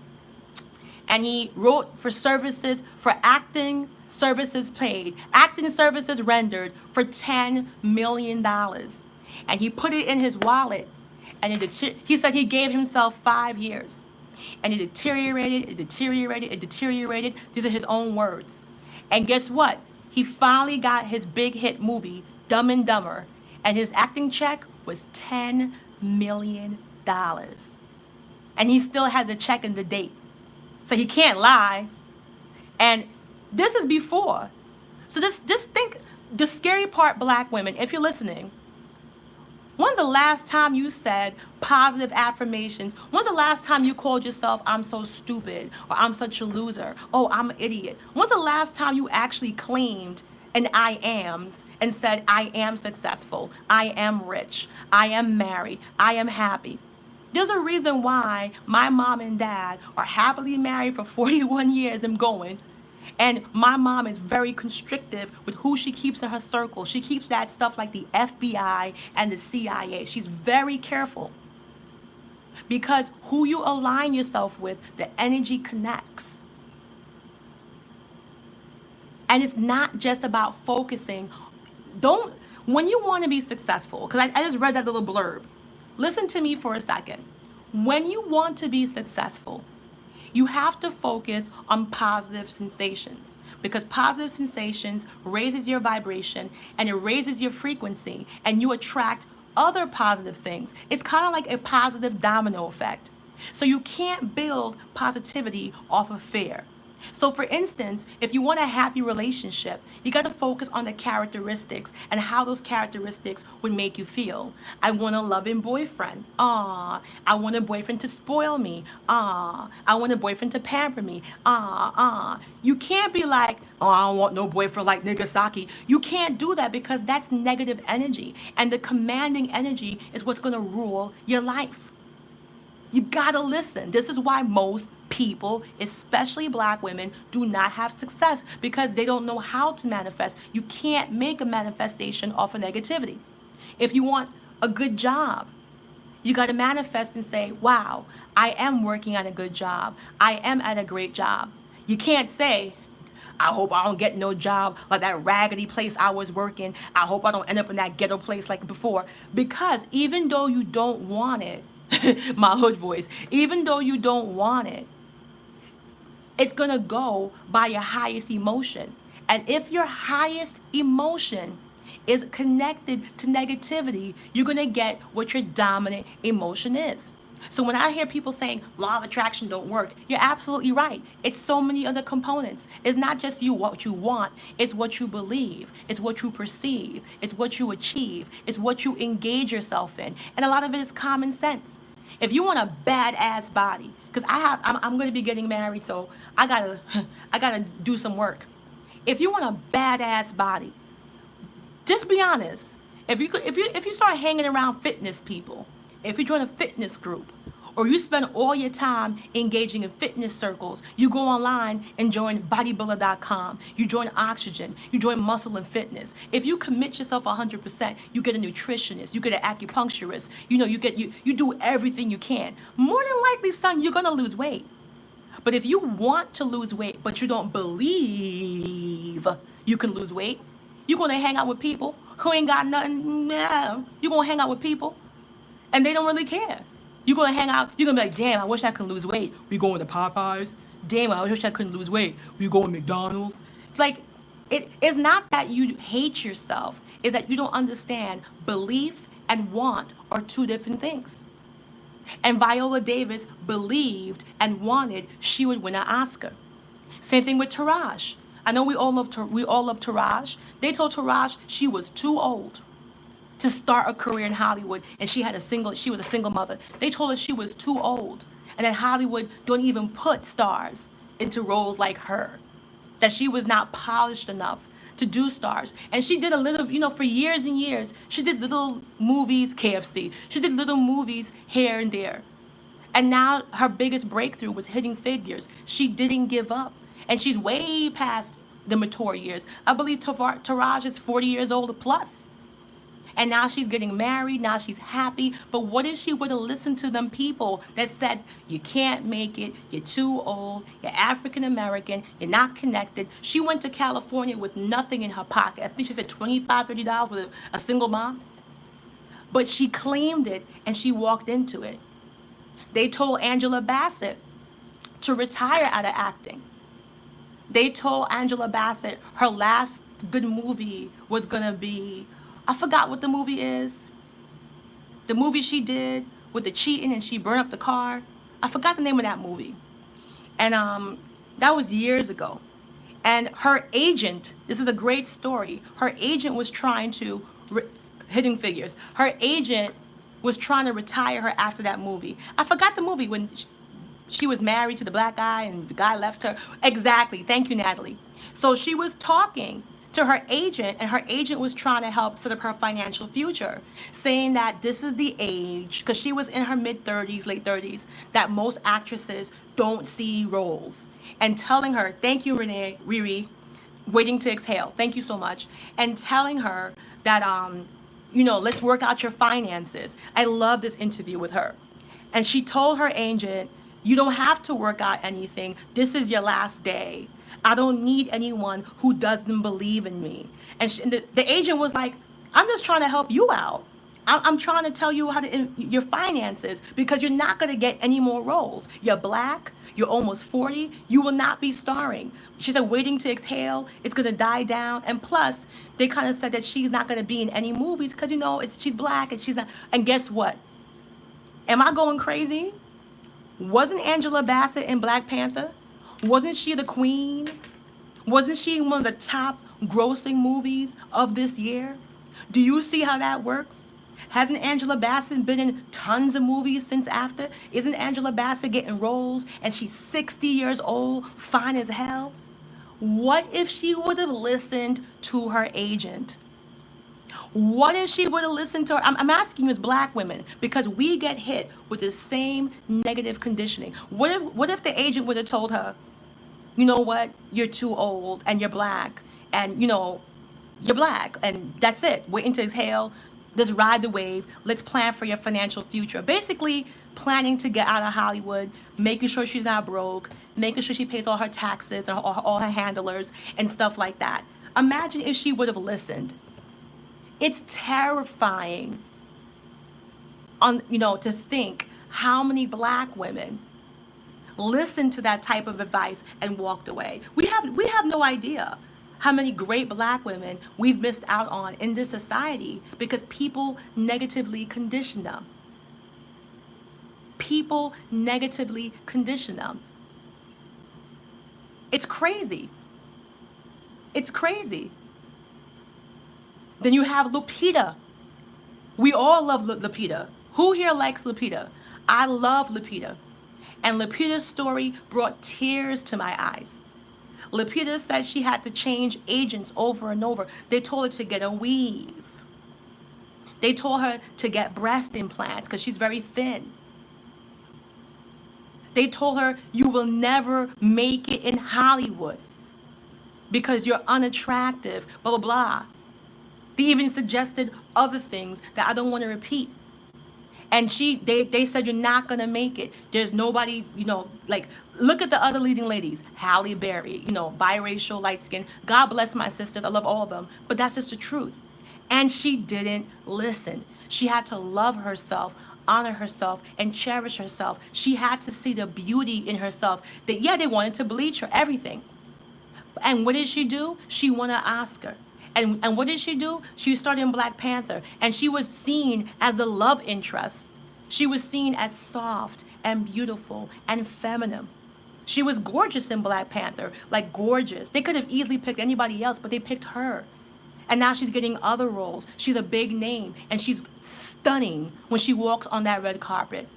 and he wrote for services, for acting services paid, acting services rendered for $10 million. And he put it in his wallet. And he said he gave himself 5 years. And it deteriorated. These are his own words. And guess what? He finally got his big hit movie, Dumb and Dumber. And his acting check was $10 million. And he still had the check and the date. So he can't lie. And this is before. So just think, the scary part, black women, if you're listening, When's the last time you said positive affirmations? When's the last time you called yourself, I'm so stupid, or I'm such a loser, oh, I'm an idiot? When's the last time you actually claimed an I ams and said, I am successful, I am rich, I am married, I am happy? There's a reason why my mom and dad are happily married for 41 years and going. And my mom is very constrictive with who she keeps in her circle. She keeps that stuff like the FBI and the CIA. She's very careful. Because who you align yourself with, the energy connects. And it's not just about focusing. When you want to be successful, because I just read that little blurb. Listen to me for a second. When you want to be successful, you have to focus on positive sensations, because positive sensations raises your vibration and it raises your frequency, and you attract other positive things. It's kind of like a positive domino effect. So you can't build positivity off of fear. So for instance, if you want a happy relationship, you got to focus on the characteristics and how those characteristics would make you feel. I want a loving boyfriend. Ah, I want a boyfriend to spoil me. Ah, I want a boyfriend to pamper me. You can't be like, oh, I don't want no boyfriend like Nagasaki. You can't do that, because that's negative energy. And the commanding energy is what's going to rule your life. You gotta listen. This is why most people, especially black women, do not have success, because they don't know how to manifest. You can't make a manifestation off of negativity. If you want a good job, you gotta manifest and say, wow, I am working at a good job. I am at a great job. You can't say, I hope I don't get no job like that raggedy place I was working. I hope I don't end up in that ghetto place like before. Because even though you don't want it, my hood voice, even though you don't want it, it's gonna go by your highest emotion. And if your highest emotion is connected to negativity, you're gonna get what your dominant emotion is. So when I hear people saying law of attraction don't work, you're absolutely right. It's so many other components. It's not just you what you want, it's what you believe, it's what you perceive, it's what you achieve, it's what you engage yourself in. And a lot of it is common sense. If you want a badass body, because I'm going to be getting married, so I gotta do some work. If you want a badass body, just be honest. If you start hanging around fitness people, if you join a fitness group, or you spend all your time engaging in fitness circles, you go online and join bodybuilder.com, you join Oxygen, you join Muscle and Fitness. If you commit yourself 100%, you get a nutritionist, you get an acupuncturist, you do everything you can. More than likely, son, you're gonna lose weight. But if you want to lose weight, but you don't believe you can lose weight, you're gonna hang out with people who ain't got nothing. Nah. You're gonna hang out with people and they don't really care. You're gonna hang out, you're gonna be like, damn, I wish I could lose weight. We going to Popeyes. Damn, I wish I couldn't lose weight. We going to McDonald's. It's like, it's not that you hate yourself, it's that you don't understand belief and want are two different things. And Viola Davis believed and wanted she would win an Oscar. Same thing with Taraji. I know we all love Taraji. They told Taraji she was too old to start a career in Hollywood, and she was a single mother. They told her she was too old, and that Hollywood don't even put stars into roles like her, that she was not polished enough to do stars. And she did a little, for years and years, she did little movies, KFC. She did little movies here and there. And now her biggest breakthrough was hitting figures. She didn't give up. And she's way past the mature years. I believe Taraji is 40 years old plus. And now she's getting married, now she's happy. But what if she would have listened to them people that said, you can't make it, you're too old, you're African American, you're not connected. She went to California with nothing in her pocket. I think she said $25, $30 with a single mom. But she claimed it and she walked into it. They told Angela Bassett to retire out of acting. They told Angela Bassett her last good movie was gonna be, I forgot what the movie is. The movie she did with the cheating and she burned up the car. I forgot the name of that movie. And that was years ago. And her agent, this is a great story, her agent was trying to Hidden Figures. Her agent was trying to retire her after that movie. I forgot the movie when she was married to the black guy and the guy left her. Exactly. Thank you, Natalie. So she was talking to her agent, and her agent was trying to help set up her financial future, saying that this is the age, because she was in her mid 30s, late 30s, that most actresses don't see roles. And telling her, thank you, Renee, Riri, Waiting to Exhale, thank you so much, and telling her that, let's work out your finances. I love this interview with her. And she told her agent, you don't have to work out anything. This is your last day. I don't need anyone who doesn't believe in me. And the agent was like, I'm just trying to help you out. I'm trying to tell you how to your finances, because you're not going to get any more roles. You're black. You're almost 40. You will not be starring. She said, Waiting to Exhale, it's going to die down. And plus, they kind of said that she's not going to be in any movies because, she's black and she's not. And guess what? Am I going crazy? Wasn't Angela Bassett in Black Panther? Wasn't she the queen? Wasn't she in one of the top grossing movies of this year? Do you see how that works? Hasn't Angela Bassett been in tons of movies since after? Isn't Angela Bassett getting roles and she's 60 years old, fine as hell? What if she would have listened to her agent? What if she would have listened to her? I'm asking you as black women, because we get hit with the same negative conditioning. What if the agent would have told her, you know what, you're too old and you're black and you're black and that's it. Waiting to Exhale. Let's ride the wave. Let's plan for your financial future. Basically, planning to get out of Hollywood, making sure she's not broke, making sure she pays all her taxes and all her handlers and stuff like that. Imagine if she would have listened. It's terrifying to think how many black women listened to that type of advice and walked away. We have no idea how many great black women we've missed out on in this society because people negatively condition them. People negatively condition them. It's crazy. It's crazy. Then you have Lupita. We all love Lupita. Who here likes Lupita? I love Lupita. And Lupita's story brought tears to my eyes. Lupita said she had to change agents over and over. They told her to get a weave. They told her to get breast implants because she's very thin. They told her, you will never make it in Hollywood because you're unattractive, blah, blah, blah. They even suggested other things that I don't want to repeat. And they said, you're not going to make it. There's nobody, look at the other leading ladies. Halle Berry, biracial, light skin. God bless my sisters. I love all of them. But that's just the truth. And she didn't listen. She had to love herself, honor herself, and cherish herself. She had to see the beauty in herself. That, they wanted to bleach her, everything. And what did she do? She won an Oscar. And what did she do? She started in Black Panther, and she was seen as a love interest. She was seen as soft and beautiful and feminine. She was gorgeous in Black Panther, like gorgeous. They could have easily picked anybody else, but they picked her. And now she's getting other roles. She's a big name, and she's stunning when she walks on that red carpet.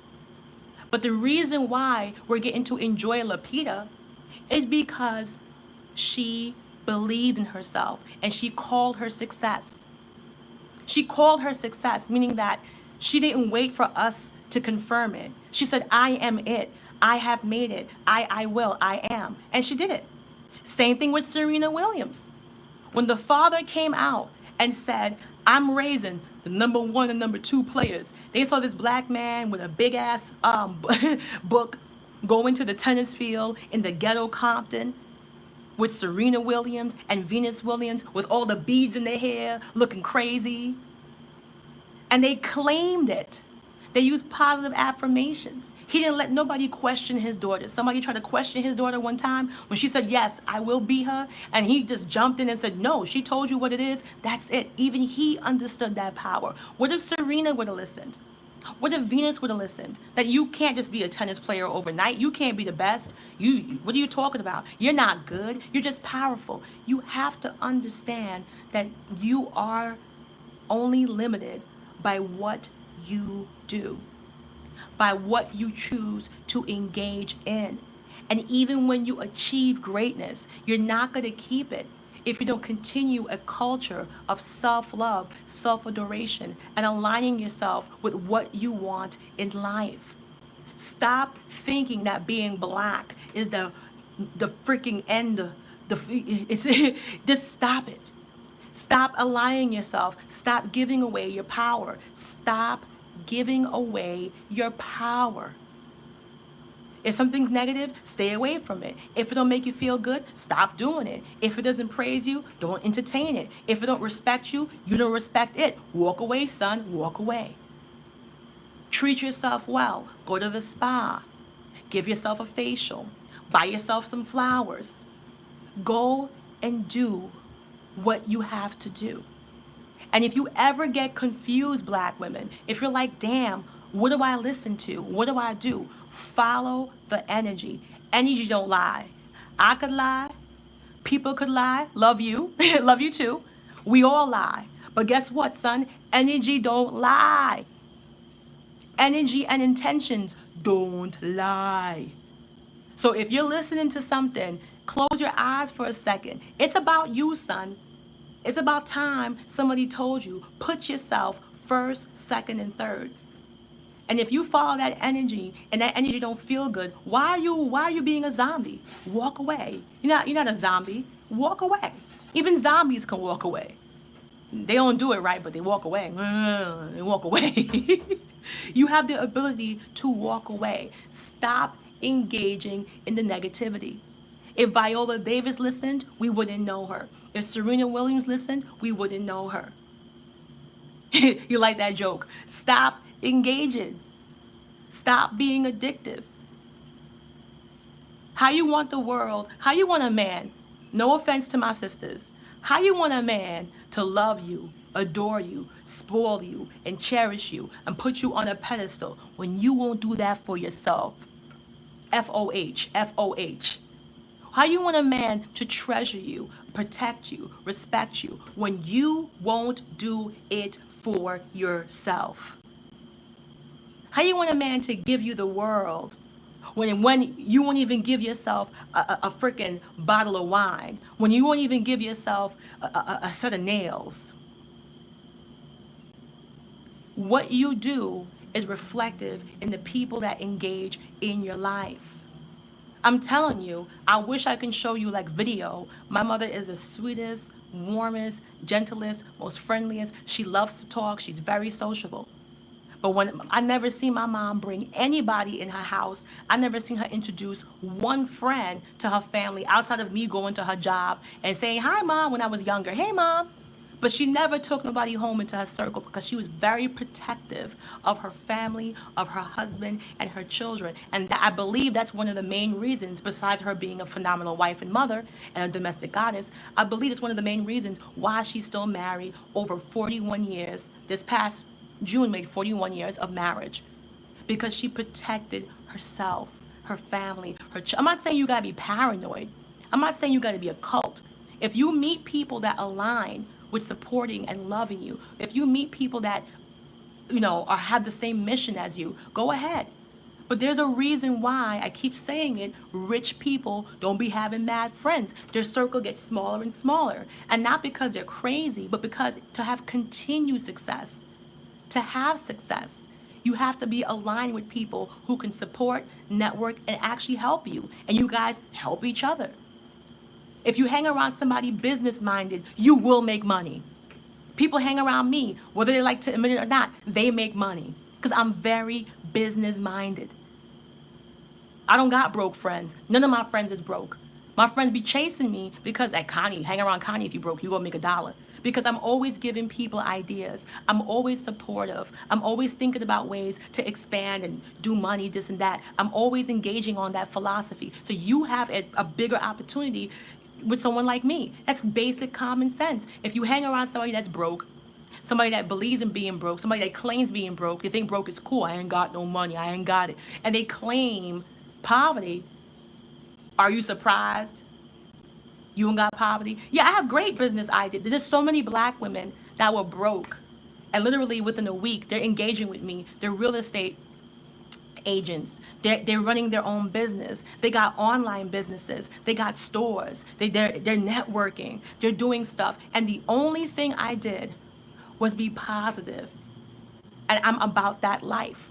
But the reason why we're getting to enjoy Lupita is because she believed in herself and she called her success. She called her success, meaning that she didn't wait for us to confirm it. She said, I am it. I have made it. I will. I am. And she did it. Same thing with Serena Williams. When the father came out and said, I'm raising the number 1 and number 2 players, they saw this black man with a big ass book go into the tennis field in the ghetto Compton with Serena Williams and Venus Williams with all the beads in their hair looking crazy. And they claimed it. They used positive affirmations. He didn't let nobody question his daughter. Somebody tried to question his daughter one time when she said, yes, I will be her. And he just jumped in and said, no, she told you what it is. That's it. Even he understood that power. What if Serena would have listened? What if Venus would have listened? That you can't just be a tennis player overnight. You can't be the best. What are you talking about? You're not good. You're just powerful. You have to understand that you are only limited by what you do, by what you choose to engage in. And even when you achieve greatness, you're not going to keep it if you don't continue a culture of self-love, self-adoration, and aligning yourself with what you want in life. Stop thinking that being black is the freaking end. Just stop it. Stop aligning yourself. Stop giving away your power. Stop giving away your power. If something's negative, stay away from it. If it don't make you feel good, stop doing it. If it doesn't praise you, don't entertain it. If it don't respect you, you don't respect it. Walk away, son. Walk away. Treat yourself well. Go to the spa. Give yourself a facial. Buy yourself some flowers. Go and do what you have to do. And if you ever get confused, black women, if you're like, damn, what do I listen to? What do I do? Follow the energy. Energy don't lie. I could lie. People could lie. Love you. Love you too. We all lie. But guess what, son? Energy don't lie. Energy and intentions don't lie. So if you're listening to something, close your eyes for a second. It's about you, son. It's about time somebody told you, put yourself first, second, and third. And if you follow that energy and that energy don't feel good, why are you being a zombie? Walk away. You're not a zombie. Walk away. Even zombies can walk away. They don't do it right, but they walk away. They walk away. You have the ability to walk away. Stop engaging in the negativity. If Viola Davis listened, we wouldn't know her. If Serena Williams listened, we wouldn't know her. You like that joke? Stop engaging. Stop being addictive. How you want a man, no offense to my sisters, how you want a man to love you, adore you, spoil you, and cherish you, and put you on a pedestal when you won't do that for yourself? FOH, FOH. How you want a man to treasure you, protect you, respect you, when you won't do it for yourself? How you want a man to give you the world when you won't even give yourself a freaking bottle of wine, when you won't even give yourself a set of nails? What you do is reflective in the people that engage in your life. I'm telling you, I wish I can show you like video. My mother is the sweetest, warmest, gentlest, most friendliest. She loves to talk. She's very sociable. But when I never seen my mom bring anybody in her house, I never seen her introduce one friend to her family outside of me going to her job and saying, hi, Mom, when I was younger. Hey, Mom. But she never took nobody home into her circle because she was very protective of her family, of her husband, and her children. And I believe that's one of the main reasons, besides her being a phenomenal wife and mother and a domestic goddess, I believe it's one of the main reasons why she's still married over 41 years. This past June made 41 years of marriage, because she protected herself, her family, I'm not saying you gotta be paranoid. I'm not saying you gotta be a cult. If you meet people that align with supporting and loving you, if you meet people that, have the same mission as you, go ahead. But there's a reason why, I keep saying it, rich people don't be having mad friends. Their circle gets smaller and smaller. And not because they're crazy, but because to have continued success, to have success, you have to be aligned with people who can support, network, and actually help you. And you guys help each other. If you hang around somebody business-minded, you will make money. People hang around me, whether they like to admit it or not, they make money. Because I'm very business-minded. I don't got broke friends. None of my friends is broke. My friends be chasing me because at Connie, hang around Connie if you broke, you gonna make $1. Because I'm always giving people ideas. I'm always supportive. I'm always thinking about ways to expand and do money, this and that. I'm always engaging on that philosophy. So you have a bigger opportunity with someone like me. That's basic common sense. If you hang around somebody that's broke, somebody that believes in being broke, somebody that claims being broke, they think broke is cool. I ain't got no money. I ain't got it. And they claim poverty. Are you surprised? You ain't got poverty? Yeah, I have great business ideas. There's so many black women that were broke And literally within a week, they're engaging with me. They're real estate agents. They're running their own business. They got online businesses. They got stores. They're networking. They're doing stuff. And the only thing I did was be positive. And I'm about that life.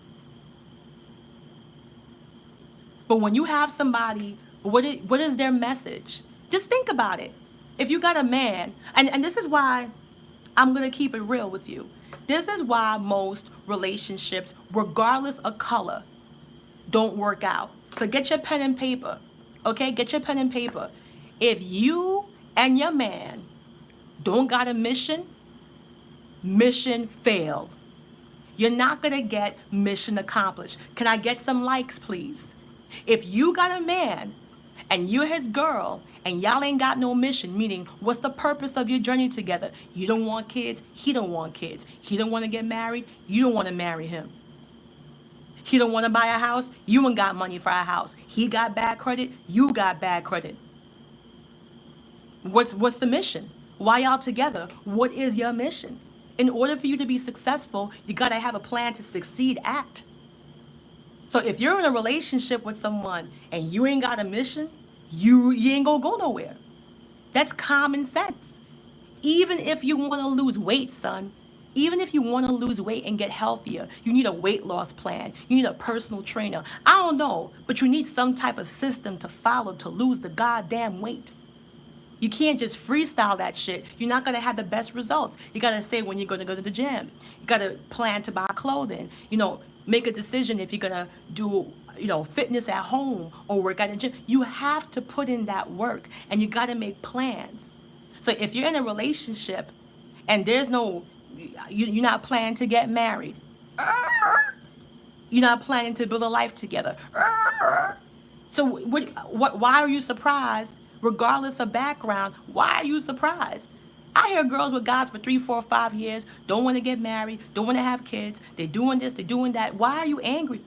But when you have somebody, what is their message? Just think about it. If you got a man, and this is why I'm going to keep it real with you. This is why most relationships, regardless of color, don't work out. So get your pen and paper. Okay? Get your pen and paper. If you and your man don't got a mission, mission failed. You're not going to get mission accomplished. Can I get some likes, please? If you got a man and you're his girl and y'all ain't got no mission, meaning what's the purpose of your journey together? You don't want kids. He don't want kids. He don't want to get married. You don't want to marry him. He don't want to buy a house. You ain't got money for a house. He got bad credit. You got bad credit. What's the mission? Why y'all together? What is your mission? In order for you to be successful, you got to have a plan to succeed at. So if you're in a relationship with someone and you ain't got a mission, you ain't gonna go nowhere. That's common sense. Even if you want to lose weight, son, even if you want to lose weight and get healthier, you need a weight loss plan. You need a personal trainer. I don't know, but you need some type of system to follow to lose the goddamn weight. You can't just freestyle that shit. You're not going to have the best results. You got to say when you're going to go to the gym. You got to plan to buy clothing. Make a decision if you're going to do, fitness at home or work at the gym. You have to put in that work and you got to make plans. So if you're in a relationship and there's no, you're not planning to get married. You're not planning to build a life together. So why are you surprised? Regardless of background, why are you surprised? I hear girls with guys for 3, 4, 5 years, don't want to get married, don't want to have kids, they're doing this, they're doing that. Why are you angry?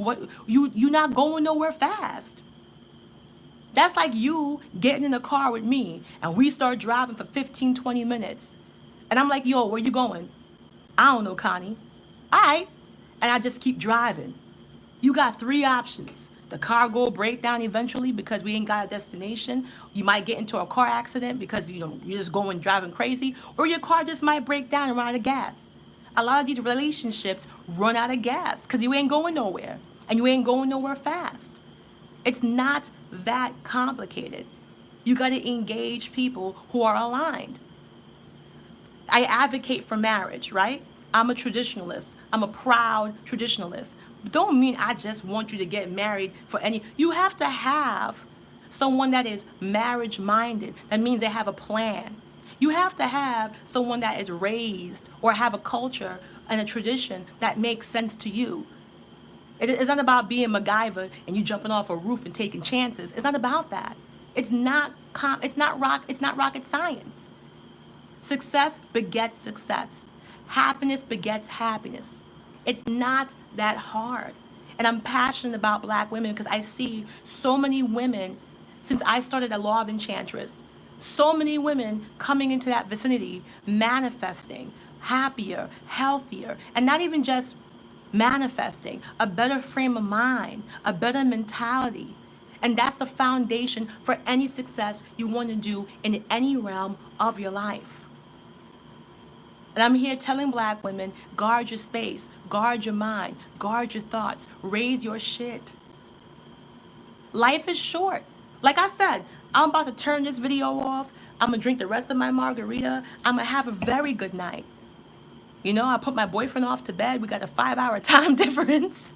You're not going nowhere fast. That's like you getting in a car with me and we start driving for 15, 20 minutes. And I'm like, yo, where you going? I don't know, Connie. All right. And I just keep driving. You got 3 options. The car will break down eventually because we ain't got a destination. You might get into a car accident because you're just going driving crazy, or your car just might break down and run out of gas. A lot of these relationships run out of gas because you ain't going nowhere and you ain't going nowhere fast. It's not that complicated. You got to engage people who are aligned. I advocate for marriage, right? I'm a traditionalist. I'm a proud traditionalist. Don't mean I just want you to get married for any. You have to have someone that is marriage minded. That means they have a plan. You have to have someone that is raised or have a culture and a tradition that makes sense to you. It's not about being MacGyver and you jumping off a roof and taking chances. It's not about that. It's not rocket science. Success begets success. Happiness begets happiness. It's not that hard. And I'm passionate about Black women because I see so many women, since I started at Law of Enchantress, so many women coming into that vicinity, manifesting, happier, healthier, and not even just manifesting, a better frame of mind, a better mentality. And that's the foundation for any success you want to do in any realm of your life. And I'm here telling Black women, guard your space, guard your mind, guard your thoughts, raise your shit. Life is short. Like I said, I'm about to turn this video off. I'm going to drink the rest of my margarita. I'm going to have a very good night. I put my boyfriend off to bed. We got a 5-hour time difference.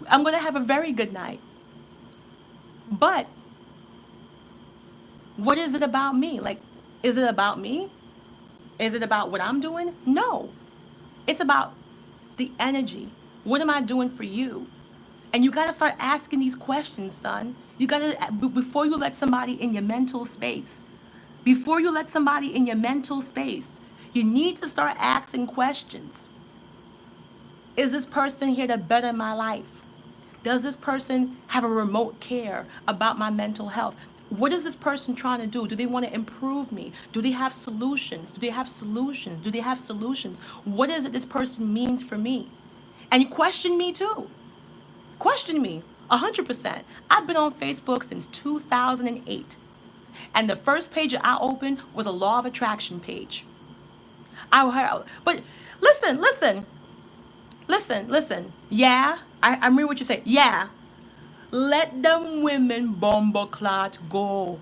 I'm going to have a very good night. But what is it about me? Like, is it about me? Is it about what I'm doing? No. It's about the energy. What am I doing for you? And you got to start asking these questions, son. You got to, before you let somebody in your mental space, you need to start asking questions. Is this person here to better my life? Does this person have a remote care about my mental health? What is this person trying to do? Do they want to improve me? Do they have solutions? Do they have solutions? Do they have solutions? What is it this person means for me? And you question me too. Question me 100%. I've been on Facebook since 2008. And the first page that I opened was a law of attraction page. But listen. Yeah, I remember what you say. Yeah, let them women bomber clot go.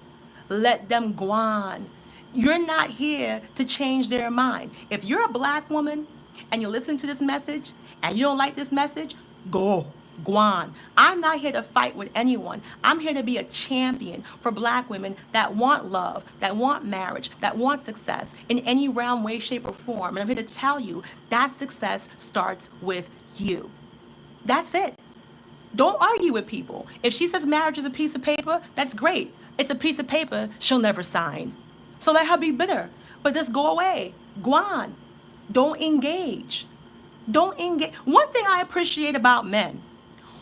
Let them go on. You're not here to change their mind. If you're a black woman and you listen to this message and you don't like this message, go. Go on. I'm not here to fight with anyone. I'm here to be a champion for black women that want love, that want marriage, that want success in any realm, way, shape, or form. And I'm here to tell you that success starts with you. That's it. Don't argue with people. If she says marriage is a piece of paper, that's great. It's a piece of paper she'll never sign. So let her be bitter. But just go away. Go on. Don't engage. Don't engage. One thing I appreciate about men,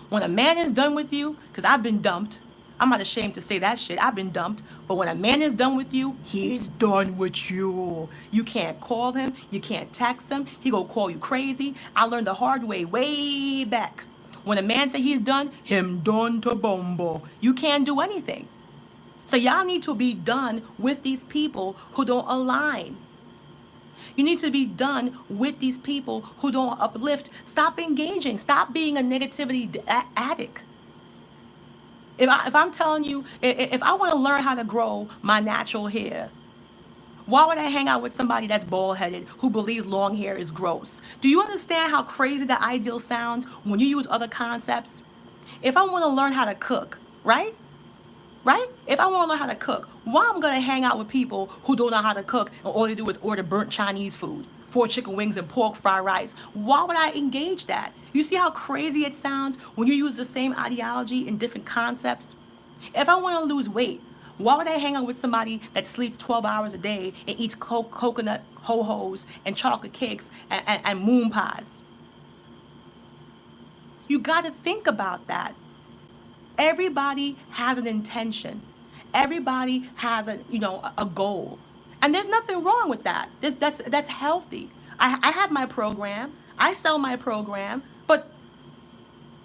when a man is done with you, because I've been dumped. I'm not ashamed to say that shit. I've been dumped. But when a man is done with you, he's done with you. You can't call him. You can't text him. He gonna call you crazy. I learned the hard way back. When a man say he's done, him done to bombo. You can't do anything. So y'all need to be done with these people who don't align. You need to be done with these people who don't uplift. Stop engaging. Stop being a negativity addict. If I'm telling you, if I want to learn how to grow my natural hair, why would I hang out with somebody that's bald-headed who believes long hair is gross? Do you understand how crazy the ideal sounds when you use other concepts? If I want to learn how to cook, right? If I want to learn how to cook, why am I going to hang out with people who don't know how to cook and all they do is order burnt Chinese food, 4 chicken wings and pork fried rice? Why would I engage that? You see how crazy it sounds when you use the same ideology in different concepts? If I want to lose weight, why would I hang out with somebody that sleeps 12 hours a day and eats coconut ho-hos and chocolate cakes and moon pies? You got to think about that. Everybody has an intention. Everybody has a goal. And there's nothing wrong with that. That's healthy. I have my program. I sell my program, but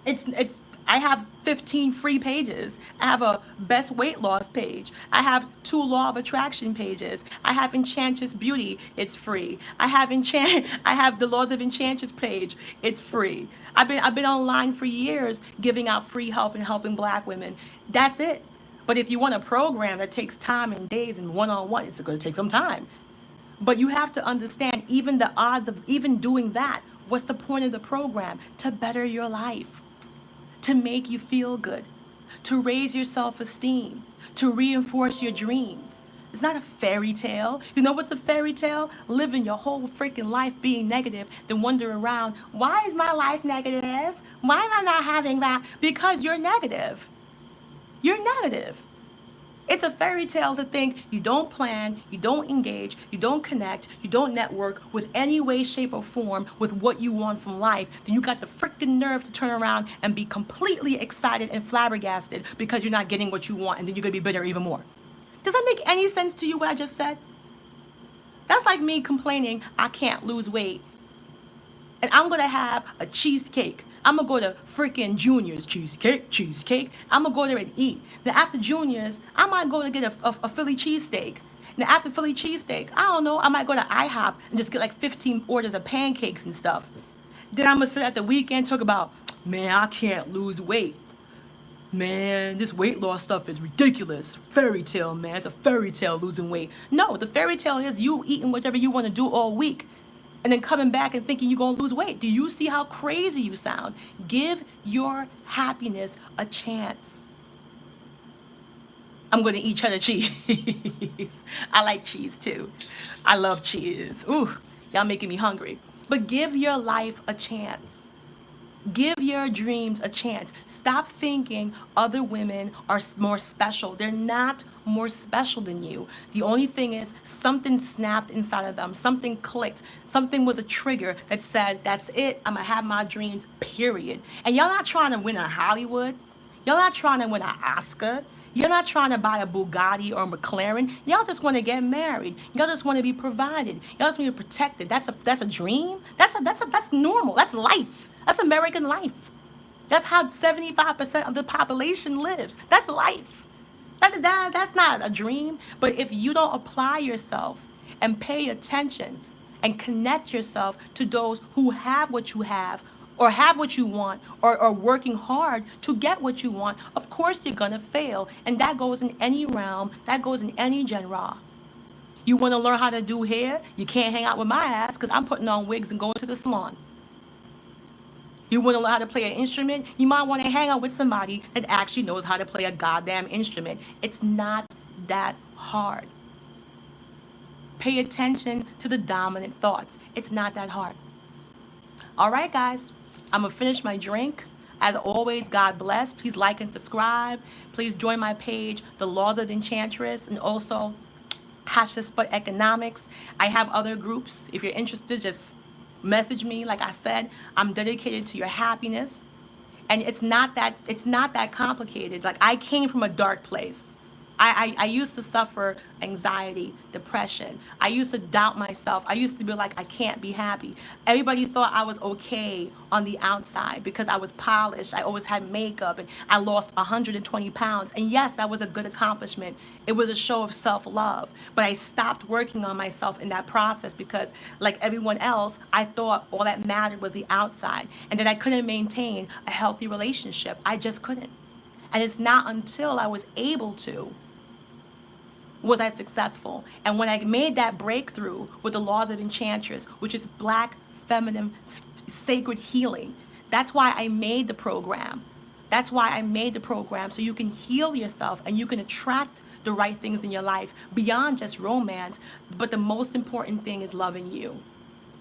it's I have 15 free pages. I have a best weight loss page. I have 2 law of attraction pages. I have Enchantress Beauty. It's free. I have the Laws of Enchantress page. It's free. I've been online for years giving out free help and helping black women. That's it. But if you want a program that takes time and days and one-on-one, it's going to take some time. But you have to understand even the odds of even doing that. What's the point of the program? To better your life. To make you feel good, to raise your self-esteem, to reinforce your dreams. It's not a fairy tale. You know what's a fairy tale? Living your whole freaking life being negative, then wonder around, why is my life negative? Why am I not having that? Because you're negative. You're negative. It's a fairy tale to think you don't plan, you don't engage, you don't connect, you don't network with any way, shape, or form with what you want from life. Then you got the freaking nerve to turn around and be completely excited and flabbergasted because you're not getting what you want, and then you're going to be bitter even more. Does that make any sense to you what I just said? That's like me complaining I can't lose weight. And I'm going to have a cheesecake. I'm going to go to freaking Junior's cheesecake. I'm going to go there and eat. Then after Junior's, I might go to get a Philly cheesesteak. Then after Philly cheesesteak, I don't know, I might go to IHOP and just get like 15 orders of pancakes and stuff. Then I'm going to sit at the weekend talk about, man, I can't lose weight. Man, this weight loss stuff is ridiculous. Fairy tale, man. It's a fairy tale losing weight. No, the fairy tale is you eating whatever you want to do all week and then coming back and thinking you're going to lose weight. Do you see how crazy you sound? Give your happiness a chance. I'm going to eat cheddar cheese. I like cheese too. I love cheese. Ooh, y'all making me hungry. But give your life a chance. Give your dreams a chance. Stop thinking other women are more special. They're not more special than you. The only thing is something snapped inside of them. Something clicked. Something was a trigger that said, that's it. I'm going to have my dreams, period. And y'all not trying to win a Hollywood. Y'all not trying to win an Oscar. You're not trying to buy a Bugatti or a McLaren. Y'all just want to get married. Y'all just want to be provided. Y'all just want to be protected. That's a dream. That's normal. That's life. That's American life. That's how 75% of the population lives. That's life. That's not a dream. But if you don't apply yourself and pay attention and connect yourself to those who have what you have, or have what you want, or are working hard to get what you want, of course you're gonna fail. And that goes in any realm, that goes in any genre. You wanna learn how to do hair? You can't hang out with my ass because I'm putting on wigs and going to the salon. You wanna learn how to play an instrument? You might wanna hang out with somebody that actually knows how to play a goddamn instrument. It's not that hard. Pay attention to the dominant thoughts. It's not that hard. All right, guys, I'm gonna finish my drink. As always, God bless. Please like and subscribe. Please join my page, The Laws of the Enchantress, and also #Spud Economics. I have other groups. If you're interested, just message me. Like I said, I'm dedicated to your happiness, and it's not that complicated. Like, I came from a dark place. I used to suffer anxiety, depression. I used to doubt myself. I used to be like, I can't be happy. Everybody thought I was okay on the outside because I was polished. I always had makeup, and I lost 120 pounds. And yes, that was a good accomplishment. It was a show of self-love. But I stopped working on myself in that process because, like everyone else, I thought all that mattered was the outside, and that I couldn't maintain a healthy relationship. I just couldn't. And it's not until I was able to was I successful. And when I made that breakthrough with the Laws of Enchantress, which is Black feminine sacred healing, that's why I made the program. That's why I made the program, so you can heal yourself and you can attract the right things in your life beyond just romance. But the most important thing is loving you.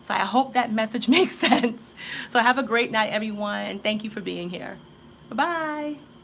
So I hope that message makes sense. So have a great night, everyone, and thank you for being here. Bye-bye.